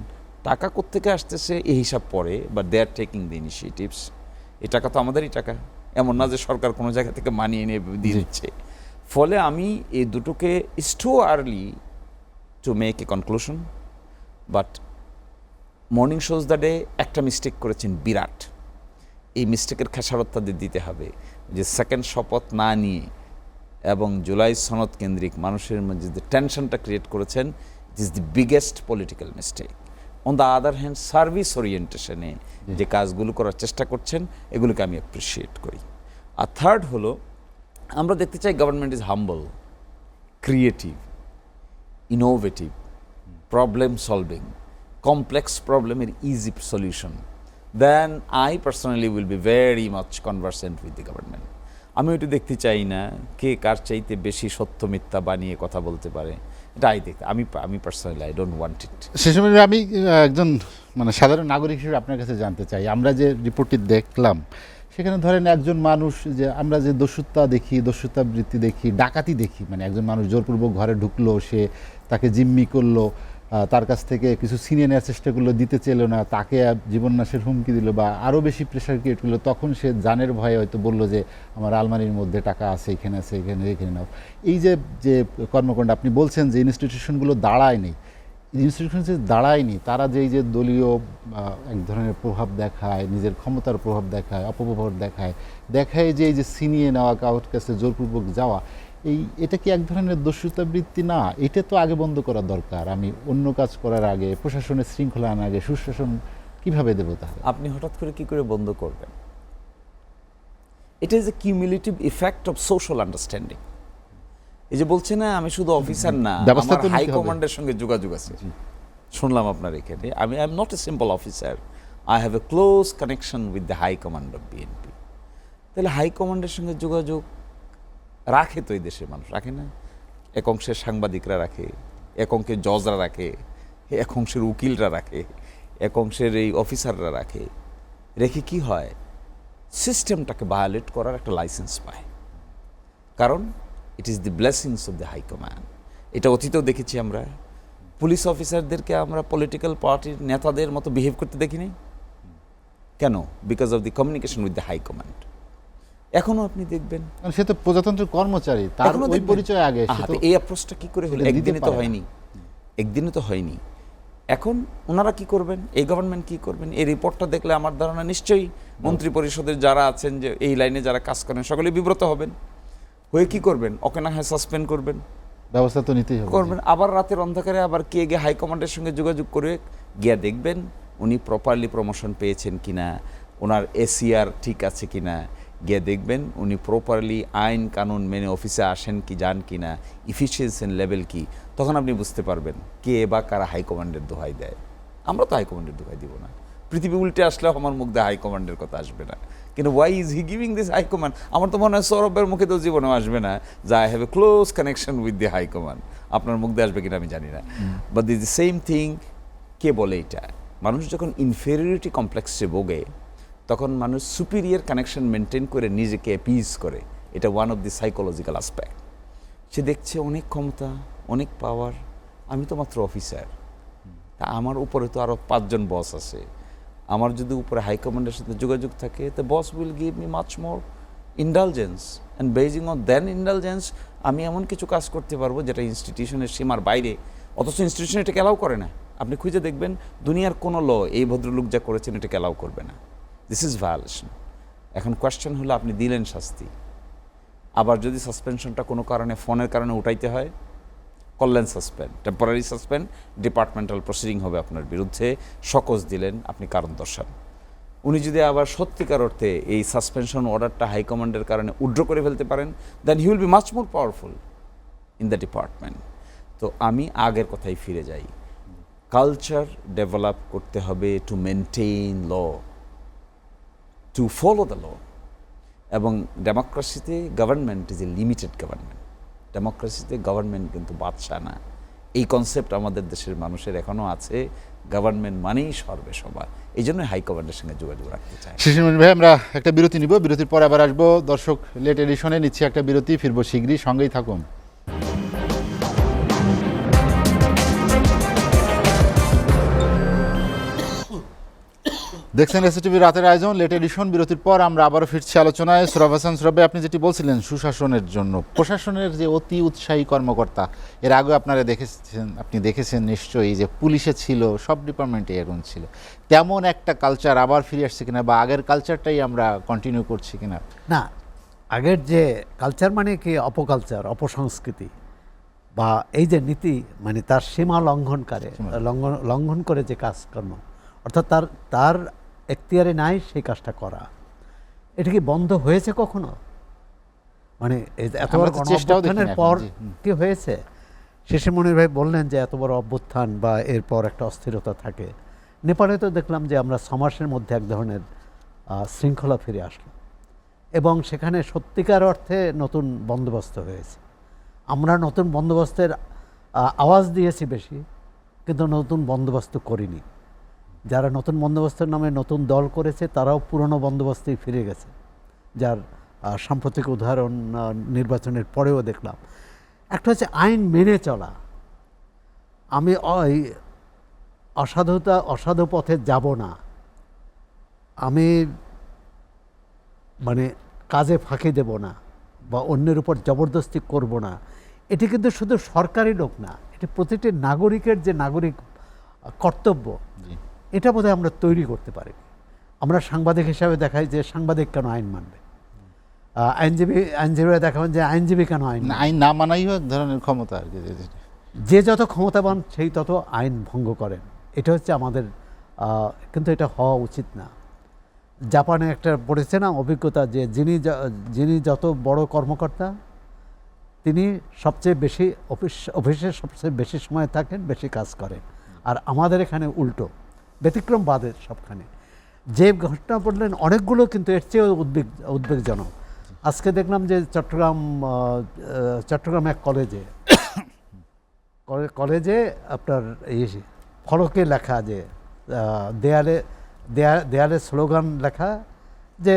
Speaker 9: টাকা কোত্থেকে আসতেছে এই হিসাব পরে, বা দে আর টেকিং দ্য ইনিশিয়েটিভস। এই টাকা তো আমাদেরই টাকা, এমন না যে সরকার কোনো জায়গা থেকে মানিয়ে নিয়ে দিয়ে দিচ্ছে। ফলে আমি এই দুটোকে it's too early to make a conclusion, but morning shows the day একটা মিস্টেক করেছেন বিরাট। এই মিস্টেকের খেসারত তাদের দিতে হবে যে সেকেন্ড শপথ না নিয়ে এবং জুলাই সনদ কেন্দ্রিক মানুষের মধ্যে যে টেনশনটা ক্রিয়েট করেছেন, it is the biggest political mistake. On the other hand service ওরিয়েন্টেশনে যে কাজগুলো করার চেষ্টা করছেন, এগুলোকে আমি অ্যাপ্রিসিয়েট করি। আর থার্ড হলো, আমরা দেখতে চাই government is humble, creative, innovative, problem solving, complex প্রবলেমের easy solution. Then I personally will be very much conversant with the government. আমি ওইটা দেখতে চাই না কে কার চাইতে বেশি সত্য মিথ্যা বানিয়ে কথা বলতে পারে, এটা আমি personally I don't want it.
Speaker 1: সে সময় আমি একজন সাধারণ নাগরিক হিসেবে আপনার কাছে জানতে চাই, আমরা যে রিপোর্টটি দেখলাম সেখানে ধরেন একজন মানুষ, যে আমরা যে দস্যুতা দেখি, দস্যুতা বৃত্তি দেখি, ডাকাতি দেখি, মানে একজন মানুষ জোরপূর্বক ঘরে ঢুকলো, সে তাকে জিম্মি করলো, তার কাছ থেকে কিছু ছিনিয়ে নেওয়ার চেষ্টা করলো, দিতে চেলো না, তাকে জীবননাশের হুমকি দিল বা আরও বেশি প্রেশার ক্রিয়েট করলো, তখন সে জানের ভয়ে হয়তো বললো যে আমার আলমারির মধ্যে টাকা আছে, এখানে আছে, এখানে রেখে নাও। এই যে যে কর্মকাণ্ড আপনি বলছেন যে ইনস্টিটিউশনগুলো দাঁড়ায়নি, ইনস্টিটিউশন যে দাঁড়ায়নি, তারা যে এই যে দলীয় এক ধরনের প্রভাব দেখায়, নিজের ক্ষমতার প্রভাব দেখায়, অপপ্রভাব দেখায় যে এই যে ছিনিয়ে নেওয়া, কারোর কাছে জোরপূর্বক যাওয়া, এটা কি এক ধরনের দস্যুতা বৃত্তি না? এটা তো আগে বন্ধ করা দরকার। আমি অন্য কাজ করার আগে, প্রশাসনের শৃঙ্খলা আনার আগে সুশাসন কিভাবে দেবো তাহলে?
Speaker 9: আপনি হঠাৎ করে কি করে বন্ধ করবেন? It is a cumulative effect of social understanding. এই যে বলছে না, আমি শুধু অফিসার না, আমার হাই কমান্ডের সঙ্গে যোগাযোগ আছে। শুনলাম আপনার এখানে, I am not a simple officer, I have a close connection with the high command of BNP. তাহলে হাই কমান্ডের সঙ্গে যোগাযোগ রাখে তো এই দেশের মানুষ, রাখে না? এক অংশের সাংবাদিকরা রাখে, এক অংশের জজরা রাখে, এক অংশের উকিলরা রাখে, এক অংশের এই অফিসাররা রাখে। রেখে কি হয়? সিস্টেমটাকে ভায়োলেট করার একটা লাইসেন্স পায়, কারণ it is the blessings of the high command. এটা অতীতেও দেখেছি আমরা, পুলিশ অফিসারদেরকে আমরা পলিটিক্যাল পার্টির নেতাদের মতো বিহেভ করতে দেখিনি। কেন? Because of the communication with the high command. এখনো আপনি দেখবেন,
Speaker 1: সে তো প্রজাতন্ত্রের কর্মচারী, তার ওই পরিচয় আগে।
Speaker 9: এই অ্যাপ্রোচটা কি করে হলো? একদিনে তো হয়নি, একদিনে তো হয়নি। এখন ওনারা কি করবেন, এই গভর্নমেন্ট কি করবেন? এই রিপোর্টটা দেখলে আমার ধারণা নিশ্চয়ই মন্ত্রী পরিষদের যারা আছেন, যে এই লাইনে যারা কাজ করেন, সকলে বিব্রত হবেন। হয়ে কি করবেন? ওকে না হয় সাসপেন্ড করবেন,
Speaker 1: ব্যবস্থা তো নিতেই হবে,
Speaker 9: করবেন। আবার রাতের অন্ধকারে আবার কে গিয়ে হাইকমান্ডের সঙ্গে যোগাযোগ করে গিয়ে দেখবেন উনি প্রপারলি প্রমোশন পেয়েছেন কিনা, ওনার এসিআর ঠিক আছে কিনা, গিয়ে দেখবেন উনি প্রপারলি আইন কানুন মেনে অফিসে আসেন কি, যান কিনা, ইফিসিয়েন্সি লেভেল কি। তখন আপনি বুঝতে পারবেন কে বা কারা হাইকমান্ডের দোহাই দেয়। আমরা তো হাইকমান্ডের দোহাই দিব না। পৃথিবী উল্টে আসলেও আমার মুখ দিয়ে হাইকমান্ডের কথা আসবে না। কিন্তু why is he giving this high command? আমার তো মনে হয় সৌরভের মুখে তো জীবনেও আসবে না যে I have a close connection with the high command. আপনার মুখ দিয়ে আসবে কিনা আমি জানি না, but this the same thing. কে বলে এটা? মানুষ যখন ইনফেরিয়রিটি কমপ্লেক্সে ভোগে, তখন মানুষ সুপিরিয়র কানেকশন মেনটেন করে নিজেকে অ্যাপিজ করে। এটা one of the psychological aspect. সে দেখছে অনেক ক্ষমতা, অনেক পাওয়ার, আমি তো মাত্র অফিসার, তা আমার উপরে তো আরও 5 জন বস আছে। আমার যদি উপরে হাইকমান্ডের সাথে যোগাযোগ থাকে, the boss will give me much more indulgence, and basing on then indulgence আমি এমন কিছু কাজ করতে পারবো যেটা ইনস্টিটিউশনের সীমার বাইরে, অথচ ইনস্টিটিউশন এটাকে অ্যালাউ করে না। আপনি খুঁজে দেখবেন দুনিয়ার কোনো ল এই ভদ্রলোক যা করেছেন এটাকে অ্যালাউ করবে না। This is violation. এখন কোয়েশ্চেন হলো, আপনি দিলেন শাস্তি, আবার যদি সাসপেনশনটা কোনো কারণে ফোনের কারণে উঠাইতে হয়, করলেন suspend, temporary suspend, departmental proceeding হবে আপনার বিরুদ্ধে, সকজ দিলেন, আপনি কারণ দর্শান। উনি যদি আবার সত্যিকার অর্থে এই সাসপেনশন অর্ডারটা হাইকমান্ডের কারণে উইথড্র করে ফেলতে পারেন, then he will be much more powerful in the department. তো আমি আগের কথায় ফিরে যাই, কালচার ডেভেলপ করতে হবে to maintain law, to follow the law. এবং ডেমোক্রেসিতে government is a limited government. ডেমোক্রেসিতে গভর্নমেন্ট কিন্তু বাদশা না। এই কনসেপ্ট আমাদের দেশের মানুষের এখনও আছে, গভর্নমেন্ট মানেই সর্বেসভা। এই জন্য হাইকমান্ডের সঙ্গে যোগাযোগ রাখতে চাই।
Speaker 1: শিশিরমণি ভাই, আমরা একটা বিরতি নিব, বিরতির পর আবার আসবো। দর্শক, লেট এডিশনে নিচ্ছি একটা বিরতি, ফিরবো শীঘ্রই, সঙ্গেই থাকুন। দেখছেন এসটিভি রাতের আয়োজন লেট এডিশন। বিরতির পর আমরা আবারও ফিরছি আলোচনায়। সুরাব হাসান, সুরাব ভাই, আপনি যেটি বলছিলেন সুশাসনের জন্য প্রশাসনের যে অতি উৎসাহী কর্মকর্তা, এর আগে আপনি দেখেছেন নিশ্চয়ই যে পুলিশে ছিল, সব ডিপার্টমেন্টে এরকম ছিল, তেমন একটা কালচার আবার ফিরে আসছে কিনা, বা আগের কালচারটাই আমরা কন্টিনিউ করছি কিনা?
Speaker 2: না, আগের যে কালচার মানে কি অপকালচার, অপসংস্কৃতি, বা এই যে নীতি মানে তার সীমা লঙ্ঘন করে যে কাজকর্ম, অর্থাৎ তার এখতিয়ারে নাই সেই কাজটা করা, এটা কি বন্ধ হয়েছে কখনো? মানে এত বড় অভ্যুত্থানের পর কি হয়েছে? শিশিরমণি ভাই বললেন যে এত বড় অভ্যুত্থান বা এরপর একটা অস্থিরতা থাকে। নেপালে তো দেখলাম যে আমরা 6 মাসের মধ্যে এক ধরনের শৃঙ্খলা ফিরে আসলো, এবং সেখানে সত্যিকার অর্থে নতুন বন্দোবস্ত হয়েছে। আমরা নতুন বন্দোবস্তের আওয়াজ দিয়েছি বেশি, কিন্তু নতুন বন্দোবস্ত করিনি। যারা নতুন বন্দোবস্তের নামে নতুন দল করেছে তারাও পুরনো বন্দোবস্তেই ফিরে গেছে। যার সাম্প্রতিক উদাহরণ নির্বাচনের পরেও দেখলাম। একটা হচ্ছে আইন মেনে চলা। আমি অসাধু পথে যাব না, আমি মানে কাজে ফাঁকি দেব না বা অন্যের উপর জবরদস্তি করব না। এটি কিন্তু শুধু সরকারি লোক না, এটি প্রতিটি নাগরিকের যে নাগরিক কর্তব্য, এটা বোধহয় আমরা তৈরি করতে পারি। আমরা সাংবাদিক হিসাবে দেখাই যে সাংবাদিক কেন আইন মানবে, আইনজীবীরা দেখাবেন যে আইনজীবী কেন
Speaker 1: আইন না মানাই ধরনের ক্ষমতা আর কি।
Speaker 2: যে যত ক্ষমতাবান সেই তত আইন ভঙ্গ করেন, এটা হচ্ছে আমাদের, কিন্তু এটা হওয়া উচিত না। জাপানে একটা পড়েছে না অভিজ্ঞতা, যে যিনি যত বড় কর্মকর্তা তিনি সবচেয়ে বেশি অফিসে সবচেয়ে বেশি সময় থাকেন, বেশি কাজ করেন। আর আমাদের এখানে উল্টো, ব্যতিক্রম বাদের সবখানে। যে ঘটনা পড়লেন অনেকগুলো কিন্তু এর চেয়েও উদ্বেগজনক। আজকে দেখলাম যে চট্টগ্রাম এক কলেজে আপনার এই ফলকে লেখা, যে দেয়ালে স্লোগান লেখা, যে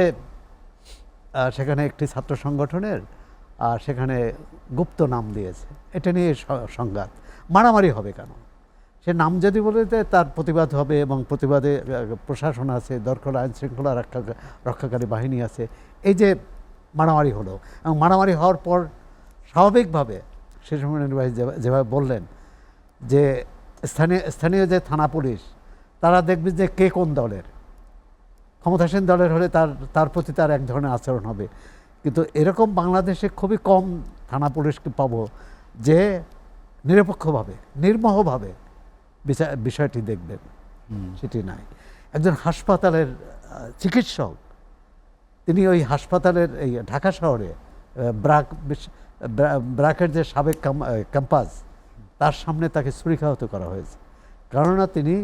Speaker 2: সেখানে একটি ছাত্র সংগঠনের সেখানে গুপ্ত নাম দিয়েছে। এটা নিয়ে সংঘাত, মারামারি হবে কেন? সে নাম যদি বলে দেয় তার প্রতিবাদ হবে, এবং প্রতিবাদে প্রশাসন আছে, দরকার আইন শৃঙ্খলা রক্ষাকারী বাহিনী আছে। এই যে মারামারি হলো, এবং মারামারি হওয়ার পর স্বাভাবিকভাবে শেষমেশ নির্বাহী যেভাবে বললেন যে স্থানীয় যে থানা পুলিশ, তারা দেখবে যে কে কোন দলের, ক্ষমতাসীন দলের হলে তার প্রতি তার এক ধরনের আচরণ হবে। কিন্তু এরকম বাংলাদেশে খুবই কম থানা পুলিশকে পাবো যে নিরপেক্ষভাবে, নির্মোহভাবে বিষয়টি দেখবেন, সেটি নাই। একজন হাসপাতালের চিকিৎসক, তিনি ওই হাসপাতালের এই ঢাকা শহরে ব্রাকের যে সাবেক ক্যাম্পাস, তার সামনে তাকে ছুরিকাহত করা হয়েছে। কেননা তিনি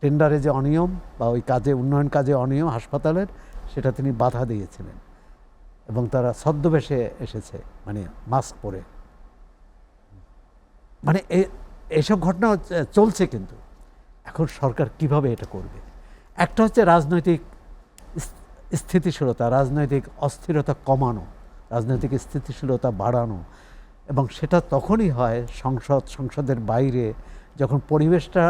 Speaker 2: টেন্ডারে যে অনিয়ম বা ওই কাজে, উন্নয়ন কাজে অনিয়ম হাসপাতালের, সেটা তিনি বাধা দিয়েছিলেন, এবং তারা ছদ্মবেশে এসেছে, মানে মাস্ক পরে। মানে এইসব ঘটনা চলছে। কিন্তু এখন সরকার কিভাবে এটা করবে? একটা হচ্ছে রাজনৈতিক স্থিতিশীলতা, রাজনৈতিক অস্থিরতা কমানো, রাজনৈতিক স্থিতিশীলতা বাড়ানো, এবং সেটা তখনই হয় সংসদের বাইরে, যখন পরিবেশটা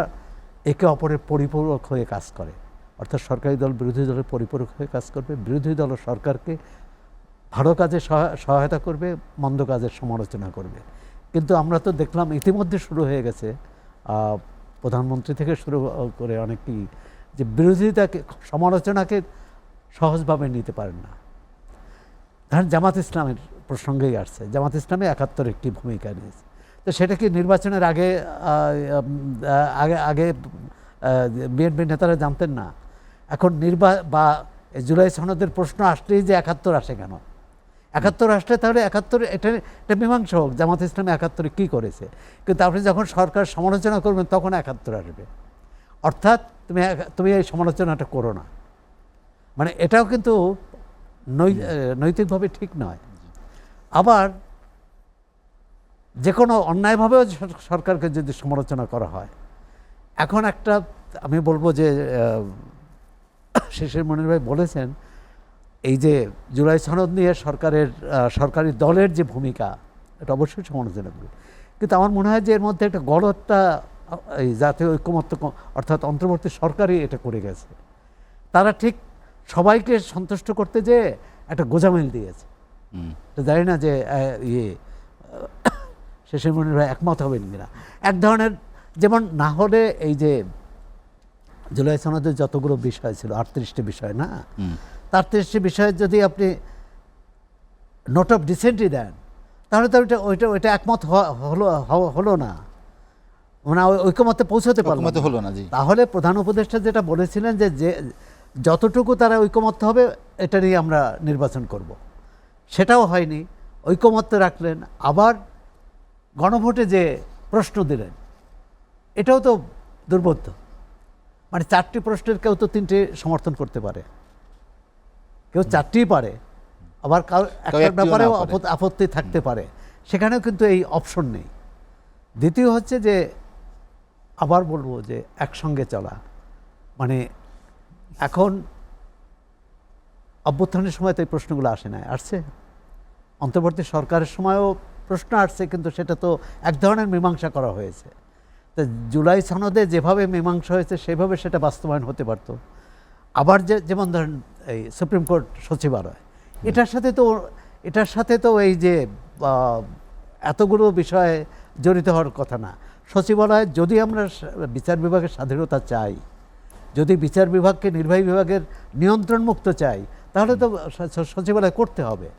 Speaker 2: একে অপরের পরিপূরক হয়ে কাজ করে। অর্থাৎ সরকারি দল বিরোধী দলের পরিপূরক হয়ে কাজ করবে, বিরোধী দল সরকারকে ভালো কাজে সহায়তা করবে, মন্দ কাজের সমালোচনা করবে। কিন্তু আমরা তো দেখলাম ইতিমধ্যে শুরু হয়ে গেছে, প্রধানমন্ত্রী থেকে শুরু করে অনেকেই, যে বিরোধিতাকে, সমালোচনাকে সহজভাবে নিতে পারেন না। ধরেন জামাত ইসলামের প্রসঙ্গেই আসছে, জামাত ইসলামে ৭১ একটি ভূমিকা নিয়েছে। তো সেটা কি নির্বাচনের আগে আগে বিএনপি নেতারা জানতেন না? এখন বা জুলাই সনদের প্রশ্ন আসলেই যে ৭১ আসে কেন? ৭১ আসলে তাহলে ৭১ এটা মীমাংসা হোক, জামাত ইসলামে ৭১ কী করেছে। কিন্তু আপনি যখন সরকার সমালোচনা করবেন তখন ৭১ আসবে। অর্থাৎ তুমি এই সমালোচনাটা করো না, মানে এটাও কিন্তু নৈতিকভাবে ঠিক নয়। আবার যে কোনো অন্যায়ভাবেও সরকারকে যদি সমালোচনা করা হয়, এখন একটা আমি বলবো যে শেষের মনির ভাই বলেছেন, এই যে জুলাই সনদ নিয়ে সরকারি দলের যে ভূমিকা, এটা অবশ্যই সমালোচনা করি। কিন্তু আমার মনে হয় যে এর মধ্যে একটা গলতটা এই জাতীয় ঐক্যমত্য, অর্থাৎ অন্তর্বর্তী সরকারই এটা করে গেছে। তারা ঠিক সবাইকে সন্তুষ্ট করতে যেয়ে একটা গোজামিল দিয়েছে। জানি না যে শেষের মনির ভাই একমত হবেন কিনা। এক ধরনের, যেমন না হলে এই যে জুলাই সনদের যতগুলো বিষয় ছিল, ৩৮টি বিষয় না, ৩৮টি বিষয়ে যদি আপনি নোট অফ ডিসেন্টই দেন, তাহলে তো ওইটা একমত হলো না, মানে ঐক্যমতে পৌঁছতে হলো না। তাহলে প্রধান উপদেষ্টা যেটা বলেছিলেন যে যতটুকু তারা ঐক্যমত্য হবে এটা নিয়ে আমরা নির্বাচন করব, সেটাও হয়নি। ঐক্যমত্য রাখলেন, আবার গণভোটে যে প্রশ্ন দিলেন, এটাও তো দুর্বোধ্য। মানে ৪টি প্রশ্নের কেউ তো ৩টে সমর্থন করতে পারে, কেউ ৪টিই পারে, আবার একটা ব্যাপারেও আপত্তি থাকতে পারে, সেখানেও কিন্তু এই অপশন নেই। দ্বিতীয় হচ্ছে যে, আবার বলবো যে একসঙ্গে চলা, মানে এখন অভ্যুত্থানের সময় তো এই প্রশ্নগুলো আসে না, আসছে অন্তর্বর্তী সরকারের সময়ও প্রশ্ন আসছে, কিন্তু সেটা তো এক ধরনের মীমাংসা করা হয়েছে। তো জুলাই সনদে যেভাবে মীমাংসা হয়েছে সেভাবে সেটা বাস্তবায়ন হতে পারত। আবার যেমন ধরেন এই সুপ্রিম কোর্ট সচিবালয়, এটার সাথে তো এই যে এতগুলো বিষয়ে জড়িত হওয়ার কথা না। সচিবালয় যদি আমরা বিচার বিভাগের স্বাধীনতা চাই, যদি বিচার বিভাগকে নির্বাহী বিভাগের নিয়ন্ত্রণ মুক্ত চাই, তাহলে তো সচিবালয় করতে হবে,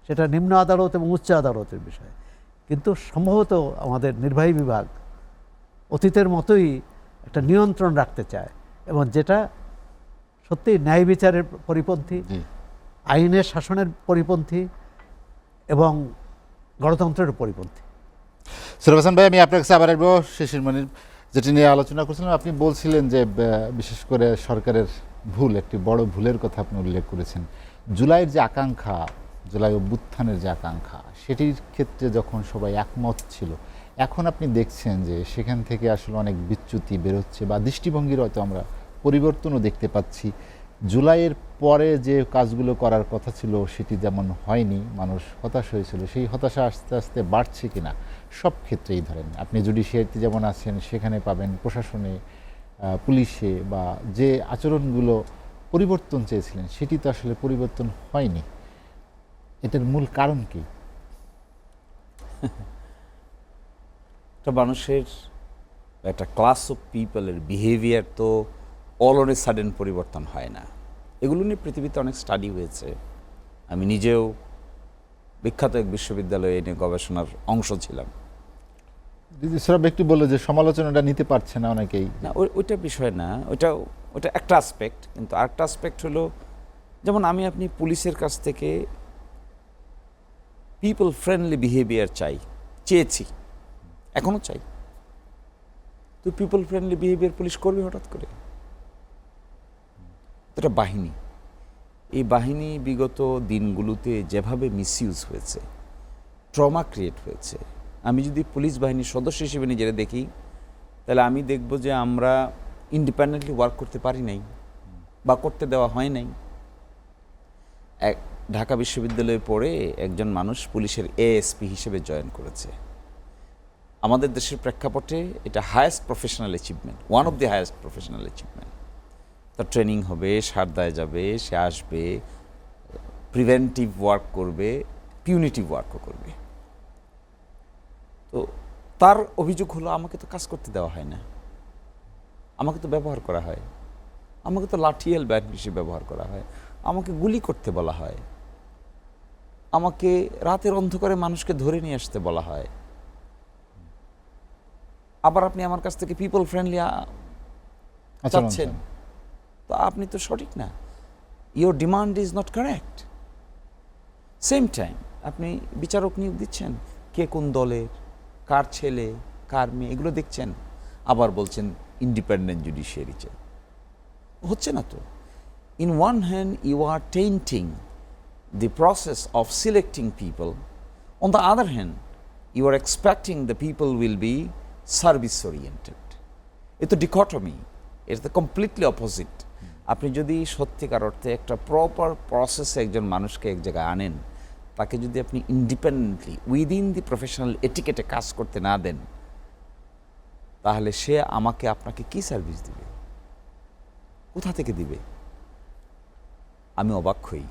Speaker 2: সেটা নিম্ন আদালত এবং উচ্চ আদালতের বিষয়। কিন্তু সম্ভবত আমাদের নির্বাহী বিভাগ অতীতের মতোই একটা নিয়ন্ত্রণ রাখতে চায়, এবং যেটা সত্যি ন্যায় বিচারের পরিপন্থী, আইনের শাসনের পরিপন্থী এবং গণতন্ত্রের পরিপন্থী।
Speaker 1: সুরভ হাসান ভাই, আমি আপনার কাছে আবার আসবো। শিশির মনির, যেটি নিয়ে আলোচনা করছিলাম, আপনি বলছিলেন যে বিশেষ করে সরকারের ভুল, একটি বড় ভুলের কথা আপনি উল্লেখ করেছেন। জুলাইয়ের যে আকাঙ্ক্ষা, জুলাই অভ্যুত্থানের যে আকাঙ্ক্ষা, সেটির ক্ষেত্রে যখন সবাই একমত ছিল, এখন আপনি দেখছেন যে সেখান থেকে আসলে অনেক বিচ্যুতি বেরোচ্ছে, বা দৃষ্টিভঙ্গির হয়তো আমরা পরিবর্তনও দেখতে পাচ্ছি। জুলাইয়ের পরে যে কাজগুলো করার কথা ছিল সেটি যেমন হয়নি, মানুষ হতাশ হয়েছিল, সেই হতাশা আস্তে আস্তে বাড়ছে কিনা সব ক্ষেত্রেই। ধরেন আপনি জুডিশিয়ারিতে যেমন আছেন, সেখানে পাবেন প্রশাসনে, পুলিশে, বা যে আচরণগুলো পরিবর্তন চেয়েছিলেন সেটি তো আসলে পরিবর্তন হয়নি। এটার মূল কারণ কি?
Speaker 9: একটা মানুষের, একটা ক্লাস অফ পিপলের বিহেভিয়ার তো অল অন এ সাডেন পরিবর্তন হয় না। এগুলো নিয়ে পৃথিবীতে অনেক স্টাডি হয়েছে। আমি নিজেও বিখ্যাত এক বিশ্ববিদ্যালয়ে এ নিয়ে গবেষণার অংশ ছিলাম।
Speaker 1: সব একটু বললো যে সমালোচনাটা নিতে পারছে না অনেকেই।
Speaker 9: না, ওইটা বিষয় না, ওইটা একটা আসপেক্ট। কিন্তু আরেকটা আসপেক্ট হলো, যেমন আপনি পুলিশের কাছ থেকে পিপল ফ্রেন্ডলি বিহেভিয়ার চেয়েছি, এখনও চাই। তো পিপল ফ্রেন্ডলি বিহেভিয়ার পুলিশ করবে হঠাৎ করে? এটা বাহিনী, এই বাহিনী বিগত দিনগুলোতে যেভাবে মিসইউজ হয়েছে, ট্রমা ক্রিয়েট হয়েছে। আমি যদি পুলিশ বাহিনীর সদস্য হিসেবে নিজেরা দেখি, তাহলে আমি দেখব যে আমরা ইন্ডিপেন্ডেন্টলি ওয়ার্ক করতে পারি নাই, বা করতে দেওয়া হয় নাই। ঢাকা বিশ্ববিদ্যালয়ে পড়ে একজন মানুষ পুলিশের এএসপি হিসেবে জয়েন করেছে। আমাদের দেশের প্রেক্ষাপটে এটা highest professional achievement, one of the highest professional achievement. তার ট্রেনিং হবে, সারদায় যাবে, সে আসবে, প্রিভেন্টিভ ওয়ার্ক করবে, পিউনিটিভ ওয়ার্কও করবে। তো তার অভিযোগ হলো, আমাকে তো কাজ করতে দেওয়া হয় না, আমাকে তো ব্যবহার করা হয়, আমাকে তো লাঠিয়াল ব্যাট হিসেবে ব্যবহার করা হয়, আমাকে গুলি করতে বলা হয়, আমাকে রাতের অন্ধকারে মানুষকে ধরে নিয়ে আসতে বলা হয়। আবার আপনি আমার কাছ থেকে পিপল ফ্রেন্ডলি চাচ্ছেন, তো আপনি তো সঠিক না, your demand is not correct. Same time আপনি বিচারক নিয়োগ দিচ্ছেন, কে কোন দলের, কার ছেলে, কার মেয়ে, এগুলো দেখছেন, আবার বলছেন ইন্ডিপেন্ডেন্ট জুডিশিয়ারি চাই। হচ্ছে না তো। In one hand, you are tainting the process of selecting people. On the other hand, you are expecting the people will be service-oriented. It's a dichotomy. It's the completely opposite. আপনি যদি সত্যিকার অর্থে একটা proper প্রসেসে একজন মানুষকে এক জায়গায় আনেন, তাকে যদি আপনি ইন্ডিপেন্ডেন্টলি উইদিন দি প্রফেশনাল এটিকেটে কাজ করতে না দেন, তাহলে সে আপনাকে কি সার্ভিস দিবে, কোথা থেকে দিবে? আমি অবাক হই।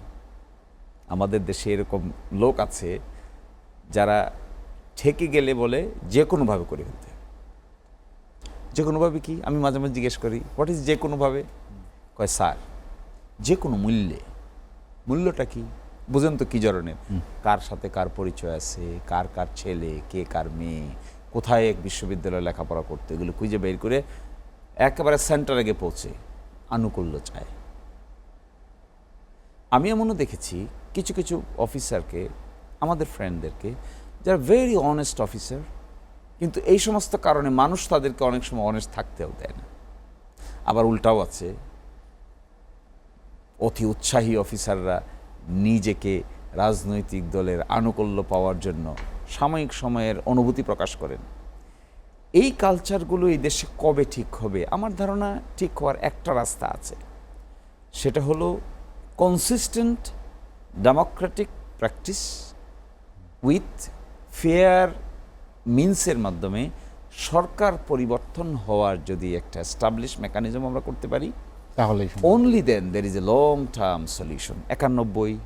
Speaker 9: আমাদের দেশে এরকম লোক আছে যারা ঠেকে গেলে বলে যে কোনোভাবে করে ফেলতে। যে কোনোভাবে কি? আমি মাঝে মাঝে জিজ্ঞেস করি, হোয়াট ইজ যে কোনোভাবে? কয় স্যার, যে কোনো মূল্যে। মূল্যটা কি বুঝেন তো? কি ধরনের, কার সাথে কার পরিচয় আছে, কার কার ছেলে, কে কার মেয়ে, কোথায় এক বিশ্ববিদ্যালয়ে লেখাপড়া করতে, এগুলো খুঁজে বের করে একেবারে সেন্টারে গিয়ে পৌঁছে আনুকূল্য চায়। আমি এমনও দেখেছি কিছু কিছু অফিসারকে, আমাদের ফ্রেন্ডদেরকে, যারা ভেরি অনেস্ট অফিসার, কিন্তু এই সমস্ত কারণে মানুষ তাদেরকে অনেক সময় অনেস্ট থাকতেও দেয় না। আবার উল্টাও আছে, অতি উৎসাহী অফিসাররা নিজেকে রাজনৈতিক দলের আনুকূল্য পাওয়ার জন্য সাময়িক সময়ের অনুভূতি প্রকাশ করেন। এই কালচারগুলো এই দেশে কবে ঠিক হবে? আমার ধারণা ঠিক হওয়ার একটা রাস্তা আছে, সেটা হলো consistent democratic practice with fair মিনসের মাধ্যমে সরকার পরিবর্তন হওয়ার যদি একটা এস্টাবলিশ মেকানিজম আমরা করতে পারি,
Speaker 1: তাহলে
Speaker 9: only then there is a long term solution. 91,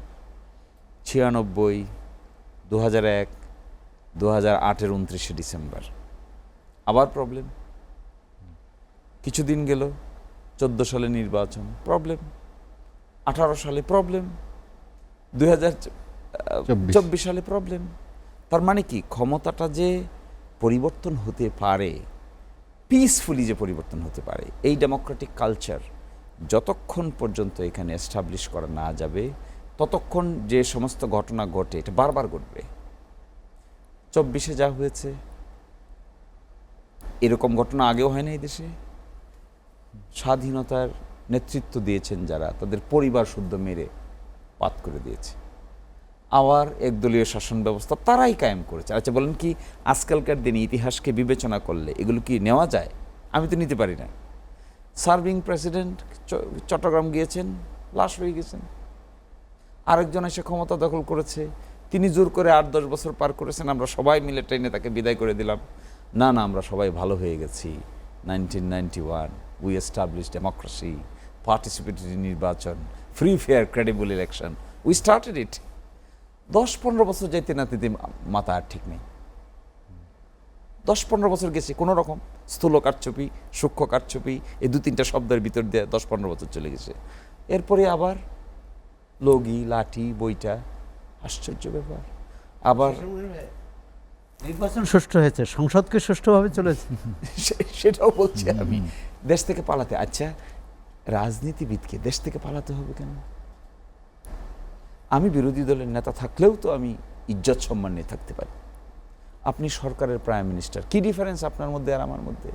Speaker 9: 96, 2001, 2008 29 December আবার প্রবলেম, কিছুদিন গেল 14 সালে নির্বাচন প্রবলেম, 18 সালে প্রবলেম, 2024 সালে প্রবলেম। তার মানে কি ক্ষমতাটা যে পরিবর্তন হতে পারে, পিসফুলি যে পরিবর্তন হতে পারে, এই ডেমোক্রেটিক কালচার যতক্ষণ পর্যন্ত এখানে এস্টাবলিশ করা না যাবে ততক্ষণ যে সমস্ত ঘটনা ঘটে এটা বারবার ঘটবে। 24-এ যা হয়েছে এরকম ঘটনা আগেও হয় না এই দেশে। স্বাধীনতার নেতৃত্ব দিয়েছেন যারা, তাদের পরিবার শুদ্ধ মেরে পাত করে দিয়েছে। আবার একদলীয় শাসন ব্যবস্থা তারাই কায়েম করেছে। আচ্ছা বলেন কি আজকালকার দিনে ইতিহাসকে বিবেচনা করলে এগুলো কি নেওয়া যায়? আমি তো নিতে পারি না। সার্ভিং প্রেসিডেন্ট চট্টগ্রাম গিয়েছেন, লাশ হয়ে গেছেন। আরেকজন এসে ক্ষমতা দখল করেছে, তিনি জোর করে 8-10 বছর পার করেছেন, আমরা সবাই মিলে ট্রেনে তাকে বিদায় করে দিলাম। না না, আমরা সবাই ভালো হয়ে গেছি। 1991 উই এস্টাবলিশ ডেমোক্রেসি, পার্টিসিপেটরি নির্বাচন, free fair credible election, we started it. 10-15 বছর যাইতে না দিতে মাথা আর ঠিক নেই। 10-15 বছর গেছে কোনো রকম স্থূল কারচুপি, সূক্ষ্ম কারচুপি, এই 2-3টা শব্দের ভিতর দিয়ে 10-15 বছর চলে গেছে। এরপরে আবার লগি লাঠি বইটা, আশ্চর্য ব্যাপার। আবার
Speaker 2: নির্বাচন সুষ্ঠু হয়েছে, সংসদকে সুষ্ঠুভাবে চলেছে,
Speaker 9: সেটাও বলছি আমি। দেশ থেকে পালাতে, আচ্ছা রাজনীতিবিদকে দেশ থেকে পালাতে হবে কেন? আমি বিরোধী দলের নেতা থাকলেও তো আমি ইজ্জত সম্মান নিয়ে থাকতে পারি। আপনি সরকারের প্রাইম মিনিস্টার, কি ডিফারেন্স আপনার মধ্যে আর আমার মধ্যে?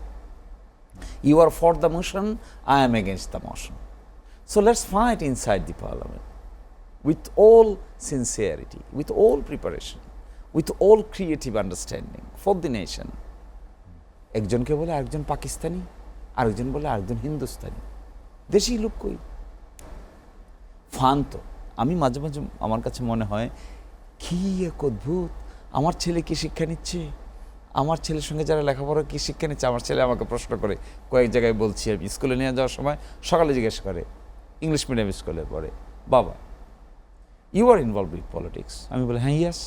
Speaker 9: You are for the motion, I am against the motion. So let's fight inside the parliament with all sincerity, with all preparation, with all creative understanding for the nation. একজনকে বলে আরেকজন পাকিস্তানি, আরেকজন বলে আরেকজন হিন্দুস্তানি, দেশি লোক কই? ফান তো। আমি মাঝে মাঝে আমার কাছে মনে হয় কি এক অদ্ভুত, আমার ছেলে কি শিক্ষা নিচ্ছে, আমার ছেলের সঙ্গে যারা লেখাপড়া কি শিক্ষা নিচ্ছে। আমার ছেলে আমাকে প্রশ্ন করে, কয়েক জায়গায় বলছি আমি, স্কুলে নিয়ে যাওয়ার সময় সকালে জিজ্ঞেস করে, ইংলিশ মিডিয়াম স্কুলে পড়ে, বাবা you are involve with politics? আমি বলি হ্যাঁ, yes.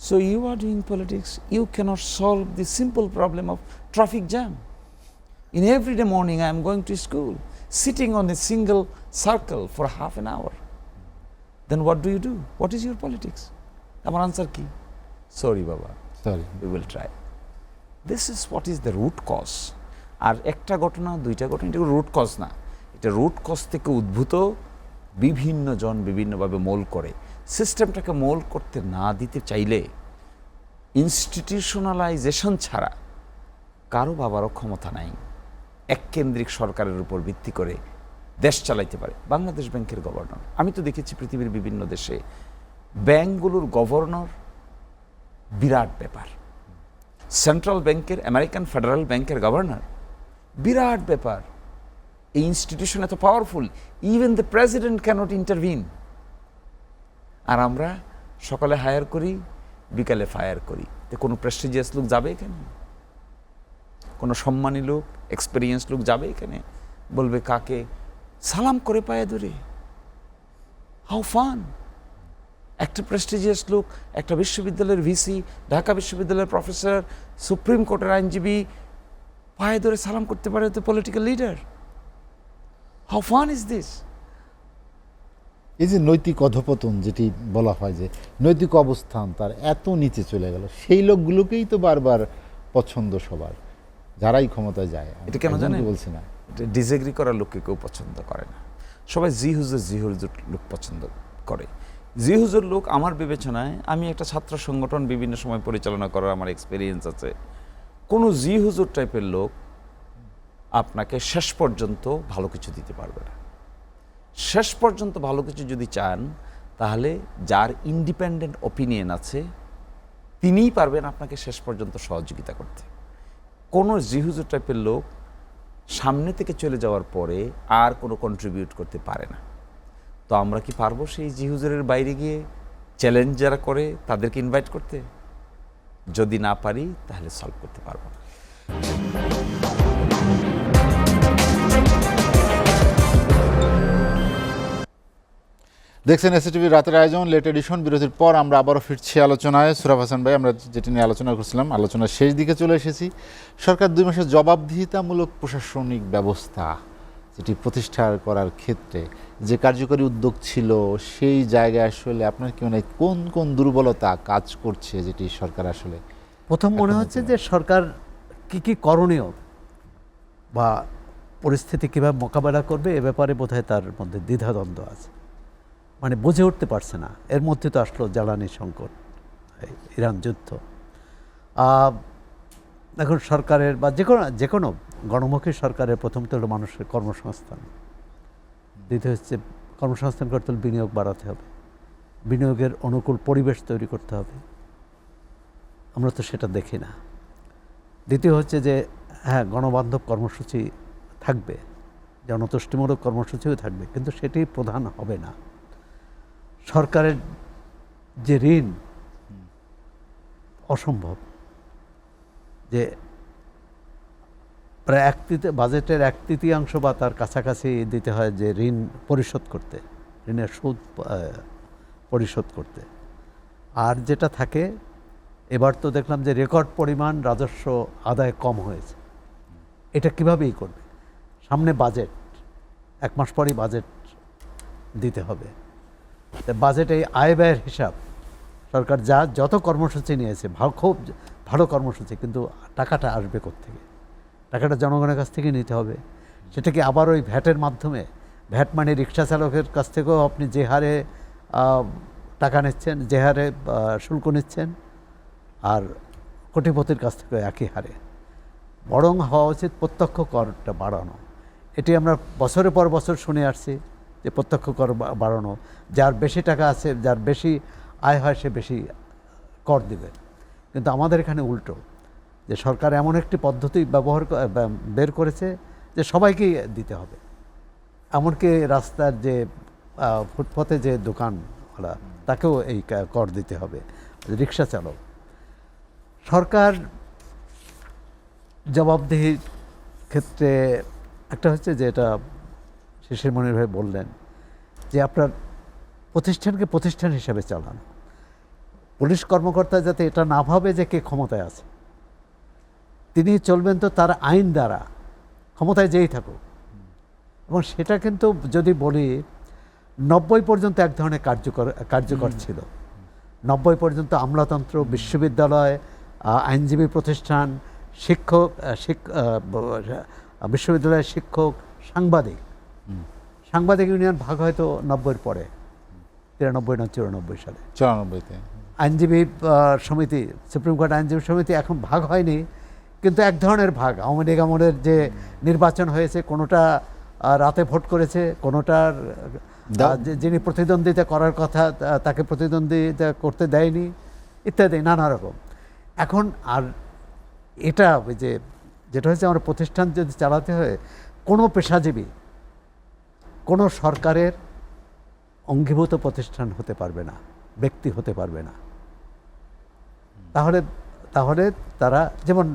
Speaker 9: So you are doing politics, you can't solve the simple problem of traffic jam. In every day morning I am going to school, sitting on a single circle for half an hour. Then what do you do? What is your politics? আমার answer কি? Sorry বাবা,
Speaker 1: sorry,
Speaker 9: we will try. This is what is the root cause. আর একটা ঘটনা, দুইটা ঘটনা, এটা root cause না। এটা রুট কজ থেকে উদ্ভূত বিভিন্ন জন বিভিন্নভাবে মোল করে। সিস্টেমটাকে মোল করতে না দিতে চাইলে ইনস্টিটিউশনালাইজেশন ছাড়া কারো বাবারও ক্ষমতা নাই এককেন্দ্রিক সরকারের উপর ভিত্তি করে দেশ চালাইতে পারে। বাংলাদেশ ব্যাংকের গভর্নর, আমি তো দেখেছি পৃথিবীর বিভিন্ন দেশে ব্যাংকগুলোর গভর্নর বিরাট ব্যাপার। সেন্ট্রাল ব্যাংকের, আমেরিকান ফেডারেল ব্যাংকের গভর্নর বিরাট ব্যাপার। এই ইনস্টিটিউশন এত powerful, even the president can't intervene. আর আমরা সকালে হায়ার করি, বিকালে ফায়ার করি। তো কোনো প্রেস্টিজিয়াস লোক যাবে এখানে? কোনো সম্মানী লোক, এক্সপেরিয়েন্স লোক যাবে এখানে? বলবে কাকে? সালাম করে পায়ে ধরে। How fun! একটা প্রেস্টিজিয়াস লোক, একটা বিশ্ববিদ্যালয়ের ভিসি, ঢাকা বিশ্ববিদ্যালয়ের প্রফেসর, সুপ্রিম কোর্টের আইনজীবী পায়ে ধরে সালাম করতে পারে তো political leader. How fun is this?
Speaker 1: এই যে নৈতিক অধপতন যেটি বলা হয়, যে নৈতিক অবস্থান তার এত নিচে চলে গেল, সেই লোকগুলোকেই তো বারবার পছন্দ সবার, যারাই ক্ষমতায় যায়।
Speaker 9: এটা কেন জানেন?
Speaker 1: বলছি না,
Speaker 9: এটা ডিসএগ্রি করার লোককে কেউ পছন্দ করে না। সবাই জি হুজুর লোক পছন্দ করে। জি হুজুর লোক আমার বিবেচনায়, আমি একটা ছাত্র সংগঠন বিভিন্ন সময় পরিচালনা করার আমার এক্সপিরিয়েন্স আছে, কোনো জি হুজুর টাইপের লোক আপনাকে শেষ পর্যন্ত ভালো কিছু দিতে পারবে না। শেষ পর্যন্ত ভালো কিছু যদি চান, তাহলে যার ইন্ডিপেন্ডেন্ট ওপিনিয়ন আছে তিনিই পারবেন আপনাকে শেষ পর্যন্ত সহযোগিতা করতে। কোনো জি হুজুর টাইপের লোক সামনে থেকে চলে যাওয়ার পরে আর কোনো কন্ট্রিবিউট করতে পারে না। তো আমরা কি পারবো সেই জি হুজুরের বাইরে গিয়ে চ্যালেঞ্জ যারা করে তাদেরকে ইনভাইট করতে? যদি না পারি তাহলে সলভ করতে পারবো না।
Speaker 1: দেখছেন এসএটিভি রাতের আয়োজন লেট এডিশন। বিরতির পর আমরা আবারও ফিরছি আলোচনায়। সুরাফ হাসান ভাই, আমরা যেটি নিয়ে আলোচনা করছিলাম, আলোচনার শেষ দিকে চলে এসেছি। সরকার 2 মাসের জবাবদিহিতামূলক প্রশাসনিক ব্যবস্থা যেটি প্রতিষ্ঠা করার ক্ষেত্রে যে কার্যকরী উদ্যোগ ছিল, সেই জায়গায় আসলে আপনার কি মনে হয় কোন কোন দুর্বলতা কাজ করছে যেটি সরকার আসলে?
Speaker 2: প্রথম মনে হচ্ছে যে সরকার কি করণীয় বা পরিস্থিতি কীভাবে মোকাবেলা করবে এ ব্যাপারে বোধহয় তার মধ্যে দ্বিধাদ্বন্দ্ব আছে, মানে বুঝে উঠতে পারছে না। এর মধ্যে তো আসলো জ্বালানি সংকট, ইরান যুদ্ধ। এখন সরকারের বা যে কোনো গণমুখী সরকারের প্রথম তো হলো মানুষের কর্মসংস্থান, দ্বিতীয় হচ্ছে কর্মসংস্থান করতে হলে বিনিয়োগ বাড়াতে হবে, বিনিয়োগের অনুকূল পরিবেশ তৈরি করতে হবে। আমরা তো সেটা দেখি না। দ্বিতীয় হচ্ছে যে হ্যাঁ, গণবান্ধব কর্মসূচি থাকবে, জনতুষ্টিমূলক কর্মসূচিও থাকবে, কিন্তু সেটি প্রধান হবে না। সরকারের যে ঋণ অসম্ভব, যে প্রায় বাজেটের 1/3 বা তার কাছাকাছি দিতে হয় যে ঋণ পরিশোধ করতে, ঋণের সুদ পরিশোধ করতে। আর যেটা থাকে, এবার তো দেখলাম যে রেকর্ড পরিমাণ রাজস্ব আদায় কম হয়েছে। এটা কীভাবেই করবে? সামনে বাজেট, 1 মাস পরই বাজেট দিতে হবে। বাজেটে আয় ব্যয়ের হিসাব, সরকার যত কর্মসূচি নিয়েছে খুব ভালো কর্মসূচি, কিন্তু টাকাটা আসবে কোত্থেকে? টাকাটা জনগণের কাছ থেকে নিতে হবে। সেটাকে আবার ওই ভ্যাটের মাধ্যমে, ভ্যাট মানে রিক্সা চালকের কাছ থেকেও আপনি যে হারে টাকা নিচ্ছেন, যে হারে শুল্ক নিচ্ছেন, আর কোটিপতির কাছ থেকে একই হারে। বরং হওয়া উচিত প্রত্যক্ষ করটা বাড়ানো। এটি আমরা বছরের পর বছর শুনে আসছি যে প্রত্যক্ষ কর বাড়ানো, যার বেশি টাকা আছে, যার বেশি আয় হয় সে বেশি কর দেবে। কিন্তু আমাদের এখানে উল্টো, যে সরকার এমন একটি পদ্ধতি বের করেছে যে সবাইকেই দিতে হবে। এমনকি রাস্তার যে ফুটপাতে যে দোকানওয়ালা, তাকেও এই কর দিতে হবে, রিক্সা চালক। সরকার জবাবদিহির ক্ষেত্রে একটা হচ্ছে যে, এটা শিশির মনির ভাই বললেন যে আপনার প্রতিষ্ঠানকে প্রতিষ্ঠান হিসেবে চালানো। পুলিশ কর্মকর্তা যাতে এটা না ভাবে যে কে ক্ষমতায় আছে, তিনি চলবেন তো তার আইন দ্বারা, ক্ষমতায় যেই থাকুক। এবং সেটা কিন্তু যদি বলি 90 পর্যন্ত এক ধরনের কার্যকর ছিল। 90 পর্যন্ত আমলাতন্ত্র, বিশ্ববিদ্যালয়, আইনজীবী প্রতিষ্ঠান, শিক্ষক, বিশ্ববিদ্যালয়ের শিক্ষক, সাংবাদিক ইউনিয়ন ভাগ হয়তো 90-এর পরে, 93 না 94 সালে,
Speaker 1: 94-তে
Speaker 2: আইনজীবী সমিতি, সুপ্রিম কোর্ট আইনজীবী সমিতি এখন ভাগ হয়নি, কিন্তু এক ধরনের ভাগ। আওয়ামী লীগ আমলের যে নির্বাচন হয়েছে, কোনোটা রাতে ভোট করেছে, কোনোটার যিনি প্রতিদ্বন্দ্বিতা করার কথা তাকে প্রতিদ্বন্দ্বিতা করতে দেয়নি, ইত্যাদি নানা রকম। এখন আর এটা যেটা হচ্ছে, আমরা প্রতিষ্ঠান যদি চালাতে হয়, কোনো পেশাজীবী কোনো সরকারের অঙ্গীভূত প্রতিষ্ঠান হতে পারবে না, ব্যক্তি হতে পারবে না। তাহলে তারা, যেমন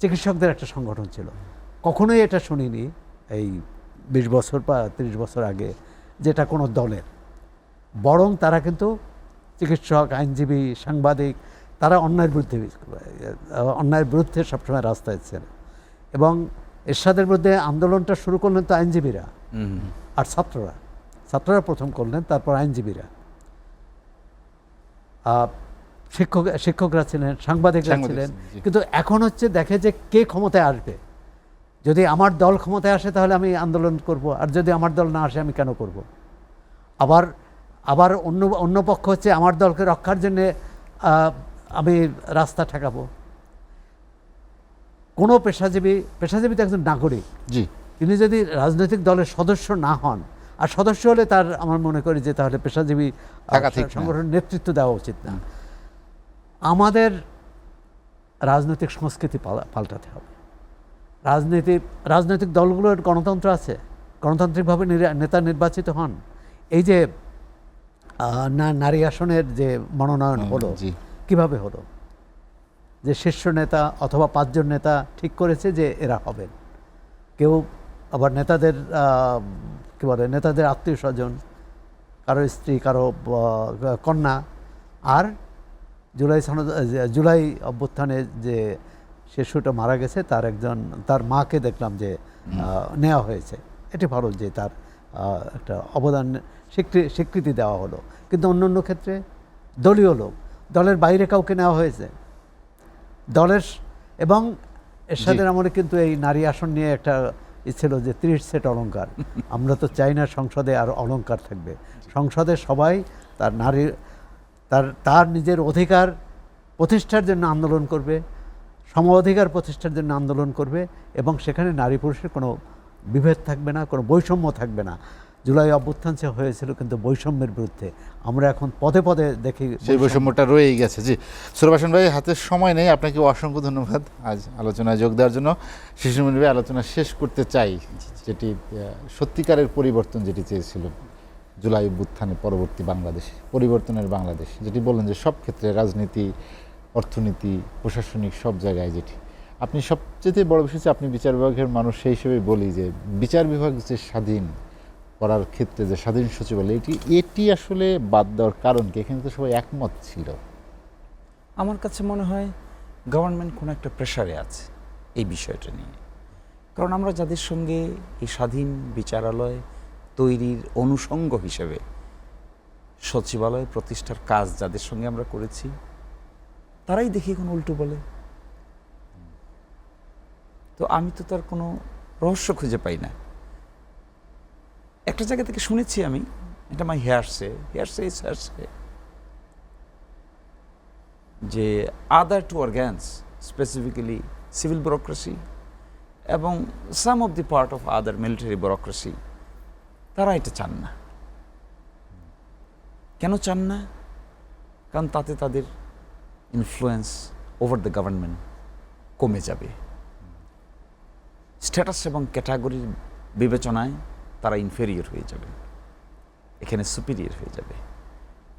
Speaker 2: চিকিৎসকদের একটা সংগঠন ছিল, কখনোই এটা শুনিনি এই 20 বছর বা 30 বছর আগে যেটা কোনো দলের। বরং তারা কিন্তু চিকিৎসক, আইনজীবী, সাংবাদিক, তারা অন্যায়ের বিরুদ্ধে সবসময় রাস্তায় ছিল। এবং এরশাদের বিরুদ্ধে আন্দোলনটা শুরু করলেন তো আইনজীবীরা আর ছাত্ররা প্রথম করলেন, তারপর আইনজীবীরা, শিক্ষকরা ছিলেন, সাংবাদিকরা ছিলেন। কিন্তু এখন হচ্ছে দেখে যে কে ক্ষমতায় আসবে। যদি আমার দল ক্ষমতায় আসে তাহলে আমি আন্দোলন করব, আর যদি আমার দল না আসে আমি কেন করব? আবার অন্য পক্ষ হচ্ছে আমার দলকে রক্ষার জন্যে আমি রাস্তা ঠেকাবো। কোনো পেশাজীবী তো একজন নাগরিক, তিনি যদি রাজনৈতিক দলের সদস্য না হন, আর সদস্য হলে তার, আমার মনে করি যে তাহলে পেশাজীবী সংগঠনের নেতৃত্ব দেওয়া উচিত না। আমাদের রাজনৈতিক সংস্কৃতি পাল্টাতে হবে। রাজনৈতিক দলগুলোর গণতন্ত্র আছে, গণতান্ত্রিকভাবে নেতা নির্বাচিত হন। এই যে নারী আসনের যে মনোনয়ন হলো, কিভাবে হলো? যে শীর্ষ নেতা অথবা 5 জন নেতা ঠিক করেছে যে এরা হবেন, কেউ আবার নেতাদের কী বলে, নেতাদের আত্মীয় স্বজন, কারো স্ত্রী, কারো কন্যা, আর জুলাই অভ্যুত্থানে যে শিশুটা মারা গেছে তার মাকে দেখলাম যে নেওয়া হয়েছে। এটি ভালো যে তার একটা অবদান স্বীকৃতি দেওয়া হলো। কিন্তু অন্য ক্ষেত্রে দলীয় লোক, দলের বাইরে কাউকে নেওয়া হয়েছে দলের। এবং এরশাদের আমলে কিন্তু এই নারী আসন নিয়ে একটা ছিল যে 30 সেট অলংকার। আমরা তো চাই না সংসদে আর অলংকার থাকবে। সংসদে সবাই তার নিজের অধিকার প্রতিষ্ঠার জন্য আন্দোলন করবে, সম অধিকার প্রতিষ্ঠার জন্য আন্দোলন করবে, এবং সেখানে নারী পুরুষের কোনো বিভেদ থাকবে না, কোনো বৈষম্য থাকবে না। জুলাই অভ্যুত্থান সে হয়েছিল কিন্তু বৈষম্যের বিরুদ্ধে। আমরা এখন পদে পদে দেখি
Speaker 1: সেই বৈষম্যটা রয়েই গেছে। জি, সুরবাসন ভাই, হাতের সময় নেই, আপনাকে অসংখ্য ধন্যবাদ আজ আলোচনায় যোগ দেওয়ার জন্য। শিশুমণি ভাই, আলোচনা শেষ করতে চাই, যেটি সত্যিকারের পরিবর্তন যেটি চেয়েছিল জুলাই অভ্যুত্থানের পরবর্তী বাংলাদেশ, পরিবর্তনের বাংলাদেশ, যেটি বললেন যে সব ক্ষেত্রে রাজনীতি, অর্থনীতি, প্রশাসনিক সব জায়গায়, যেটি আপনি সবচেয়ে বড় বিষয় হচ্ছে আপনি বিচার বিভাগের মানুষ, সেই হিসেবে বলি যে বিচার বিভাগ যে স্বাধীন করার ক্ষেত্রে যে স্বাধীন সচিবালয়, এটি আসলে বাদ দেওয়ার কারণ কি? এখানে তো সবাই একমত ছিল।
Speaker 9: আমার কাছে মনে হয় গভর্নমেন্ট কোনো একটা প্রেশারে আছে এই বিষয়টা নিয়ে। কারণ আমরা যাদের সঙ্গে এই স্বাধীন বিচারালয় তৈরির অনুষঙ্গ হিসেবে সচিবালয় প্রতিষ্ঠার কাজ যাদের সঙ্গে আমরা করেছি, তারাই দেখি কোনো উল্টো বলে। তো আমি তো তার কোনো রহস্য খুঁজে পাই না। একটা জায়গা থেকে শুনেছি আমি, এটা মাই হেয়ারসে যে other two organs, specifically civil bureaucracy এবং some of the part of other military bureaucracy, তারা এটা চান না। কেন চান না? কারণ তাতে তাদের ইনফ্লুয়েন্স ওভার দ্য গভর্নমেন্ট কমে যাবে। স্ট্যাটাস এবং ক্যাটাগরির বিবেচনায় তারা ইনফেরিয়র হয়ে যাবে, এখানে সুপিরিয়র হয়ে যাবে।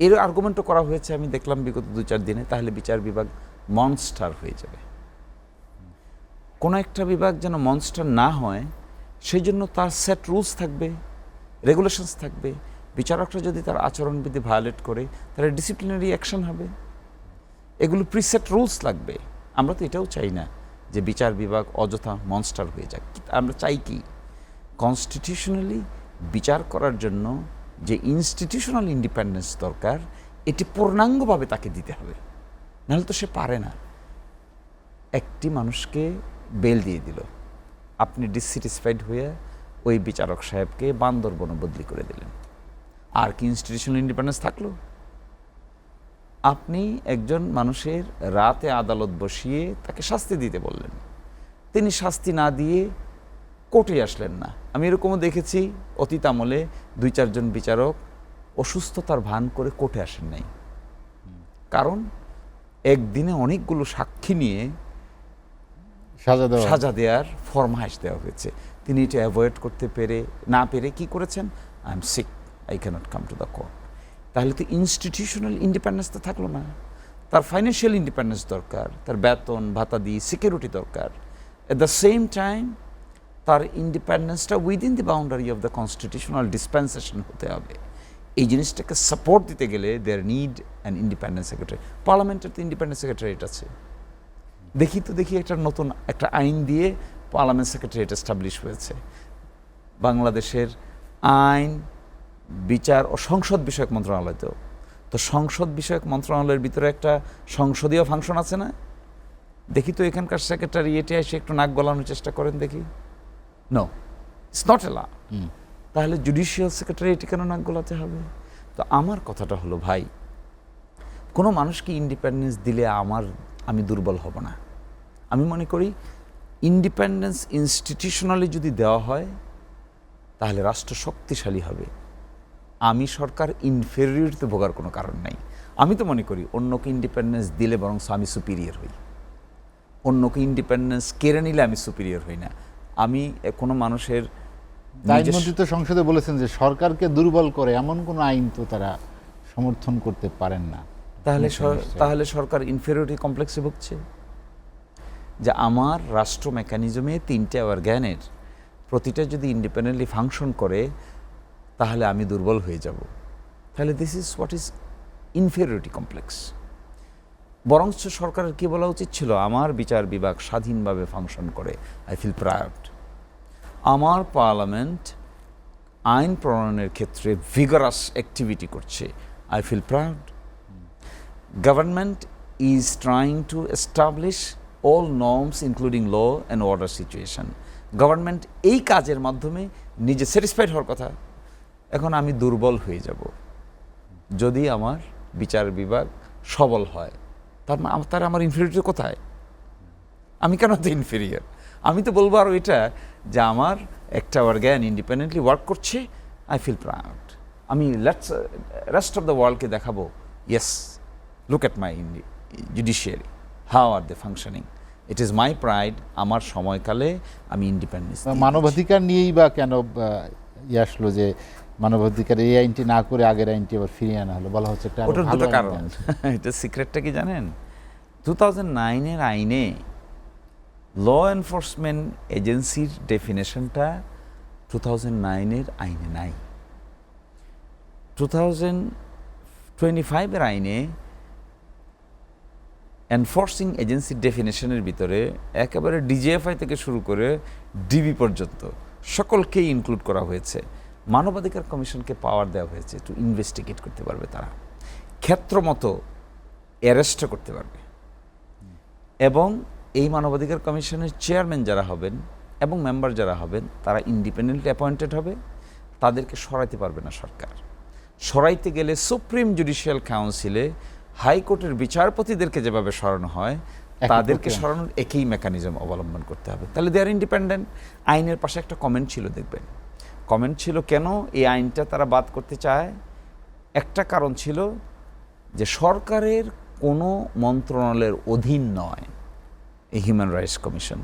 Speaker 9: এর আর্গুমেন্টও করা হয়েছে আমি দেখলাম বিগত 2-4 দিনে, তাহলে বিচার বিভাগ মনস্টার হয়ে যাবে। কোনো একটা বিভাগ যেন মনস্টার না হয় সেই জন্য তার সেট রুলস থাকবে, রেগুলেশনস থাকবে। বিচারকরা যদি তার আচরণবিধি ভায়োলেট করে তাহলে ডিসিপ্লিনারি অ্যাকশন হবে। এগুলো প্রিসেট রুলস লাগবে। আমরা তো এটাও চাই না যে বিচার বিভাগ অযথা মনস্টার হয়ে যাক। আমরা চাই কি, কনস্টিটিউশনালি বিচার করার জন্য যে ইনস্টিটিউশনাল ইন্ডিপেন্ডেন্স দরকার, এটি পূর্ণাঙ্গভাবে তাকে দিতে হবে, নাহলে তো সে পারে না। একটি মানুষকে বেল দিয়ে দিল, আপনি ডিসস্যাটিসফাইড হয়ে ওই বিচারক সাহেবকে বান্দরবনে বদলি করে দিলেন, আর কি ইনস্টিটিউশনাল ইন্ডিপেন্ডেন্স থাকলো? আপনি একজন মানুষের রাতে আদালত বসিয়ে তাকে শাস্তি দিতে বললেন, তিনি শাস্তি না দিয়ে কোর্টে আসলেন না। আমি এরকমও দেখেছি অতীত আমলে 2-4 জন বিচারক অসুস্থতার ভান করে কোর্টে আসেন নাই, কারণ একদিনে অনেকগুলো সাক্ষী নিয়ে সাজা দেওয়ার ফরমাইশ দেওয়া হয়েছে। তিনি এটা অ্যাভয়েড করতে না পেরে কি করেছেন, I am sick, I can't come to the court. তাহলে তো ইনস্টিটিউশনাল ইন্ডিপেন্ডেন্স তো থাকলো না। তার ফাইন্যান্সিয়াল ইন্ডিপেন্ডেন্স দরকার, তার বেতন ভাতা দিয়ে সিকিউরিটি দরকার। এট দ্য সেম টাইম তার ইন্ডিপেন্ডেন্সটা within the boundary of the constitutional dispensation হতে হবে। এই জিনিসটাকে সাপোর্ট দিতে গেলে there need an independent secretary. পার্লামেন্টের তো ইন্ডিপেন্ডেন্ট সেক্রেটারিয়েট আছে। দেখি একটা নতুন একটা আইন দিয়ে পার্লামেন্ট সেক্রেটারিয়েট এস্টাবলিশ হয়েছে। বাংলাদেশের আইন, বিচার ও সংসদ বিষয়ক মন্ত্রণালয়, তো সংসদ বিষয়ক মন্ত্রণালয়ের ভিতরে একটা সংসদীয় ফাংশন আছে না? দেখি তো এখানকার সেক্রেটারিয়েটে এসে একটু নাক গলানোর চেষ্টা করেন দেখি। No, it's not allowed. তাহলে জুডিশিয়াল সেক্রেটারিয়েটে কেন নাক গলাতে হবে? তো আমার কথাটা হলো, ভাই, কোনো মানুষকে ইন্ডিপেন্ডেন্স দিলে আমি দুর্বল হব না। আমি মনে করি ইন্ডিপেন্ডেন্স ইনস্টিটিউশনালি যদি দেওয়া হয় তাহলে রাষ্ট্র শক্তিশালী হবে। আমি সরকার ইনফেরিয়রিটিতে ভোগার কোনো কারণ নাই। আমি তো মনে করি অন্যকে ইন্ডিপেন্ডেন্স দিলে বরং আমি সুপিরিয়র হই, অন্যকে ইন্ডিপেন্ডেন্স কেড়ে নিলে আমি সুপিরিয়র হই না। আমি কোনো মানুষের
Speaker 1: আইনমন্ত্রী তো সংসদে বলেছেন যে সরকারকে দুর্বল করে এমন কোনো আইন তো তারা সমর্থন করতে পারেন না।
Speaker 9: তাহলে সরকার ইনফেরিয়রিটি কমপ্লেক্সে ভুগছে, যে আমার রাষ্ট্র মেকানিজমে 3টে অর্গ্যানের প্রতিটা যদি ইন্ডিপেন্ডেন্টলি ফাংশন করে তাহলে আমি দুর্বল হয়ে যাব। তাহলে this is what is inferiority complex. বরঞ্চ সরকারের কি বলা উচিত ছিল, আমার বিচার বিভাগ স্বাধীনভাবে ফাংশন করে, আই ফিল প্রাউড। আমার পার্লামেন্ট আইন প্রণয়নের ক্ষেত্রে ভিগারাস অ্যাক্টিভিটি করছে, I feel proud. Government is trying to establish all norms including law and order situation. Government এই কাজের মাধ্যমে নিজে স্যাটিসফাইড হওয়ার কথা। এখন আমি দুর্বল হয়ে যাব যদি আমার বিচার বিভাগ সবল হয়, তার আমার ইনফেরিয়রিটি কোথায়? আমি কেন তো ইনফেরিয়ার? আমি তো বলবো আরও এটা, যে আমার একটা অর্গ্যান ইন্ডিপেন্ডেন্টলি ওয়ার্ক করছে, আই ফিল প্রাউড। আমি রেস্ট অফ দ্য ওয়ার্ল্ডকে দেখাবো, yes, look at my judiciary, how are they functioning, it is my pride. আমার সময়কালে আমি ইন্ডিপেন্ডেন্স।
Speaker 1: মানবাধিকার নিয়েই বা কেন আসলো যে মানবাধিকার এই আইনটি না করে আগের আইনটি আবার ফিরিয়ে আনা হলো? বলা হচ্ছে
Speaker 9: ওটার দুটো কারণ। এটা সিক্রেটটা কি জানেন? 2009-এর আইনে ল এনফোর্সমেন্ট এজেন্সির ডেফিনেশনটা 2009-এর আইনে নাই। 2025-এর আইনে এনফোর্সিং এজেন্সির ডেফিনেশনের ভিতরে একেবারে ডিজিএফআই থেকে শুরু করে ডিবি পর্যন্ত সকলকেই ইনক্লুড করা হয়েছে। মানবাধিকার কমিশনকে পাওয়ার দেওয়া হয়েছে টু ইনভেস্টিগেট করতে পারবে, তারা ক্ষেত্রমতো অ্যারেস্টও করতে পারবে। এবং এই মানবাধিকার কমিশনের চেয়ারম্যান যারা হবেন এবং মেম্বার যারা হবেন তারা ইন্ডিপেন্ডেন্টলি অ্যাপয়েন্টেড হবে, তাদেরকে সরাইতে পারবে না সরকার। সরাইতে গেলে সুপ্রিম জুডিশিয়াল কাউন্সিলে হাইকোর্টের বিচারপতিদেরকে যেভাবে সরানো হয় তাদেরকে সরানোর একই মেকানিজম অবলম্বন করতে হবে, তাহলে দে আর ইন্ডিপেন্ডেন্ট। আইনের পাশে একটা কমেন্ট ছিল, দেখবেন কমেন্ট ছিল কেন এই আইনটা তারা বাদ করতে চায়। একটা কারণ ছিল যে সরকারের কোনো মন্ত্রণালয়ের অধীন নয় এই হিউম্যান রাইটস কমিশন।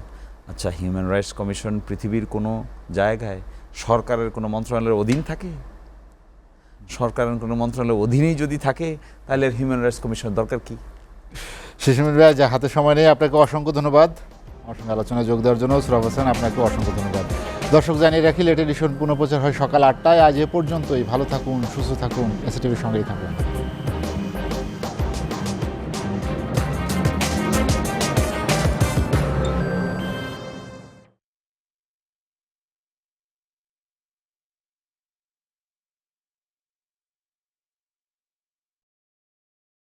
Speaker 9: আচ্ছা, হিউম্যান রাইটস কমিশন পৃথিবীর কোনো জায়গায় সরকারের কোনো মন্ত্রণালয়ের অধীন থাকে? সরকারের কোনো মন্ত্রণালয়ের অধীনেই যদি থাকে তাহলে হিউম্যান রাইটস কমিশনের দরকার কি?
Speaker 1: শিশির ভাই, যা হাতে সময় নেই, আপনাকে অসংখ্য ধন্যবাদ আমার সঙ্গে আলোচনায় যোগ দেওয়ার জন্য। সুরাব হাসান, আপনাকে অসংখ্য ধন্যবাদ। দর্শক জানিয়ে রাখি, লেট এডিশন পুনঃপ্রচার হয় সকাল 8টায়। আজ এ পর্যন্তই। ভালো থাকুন, সুস্থ থাকুন, এসএটিভির সঙ্গেই থাকুন।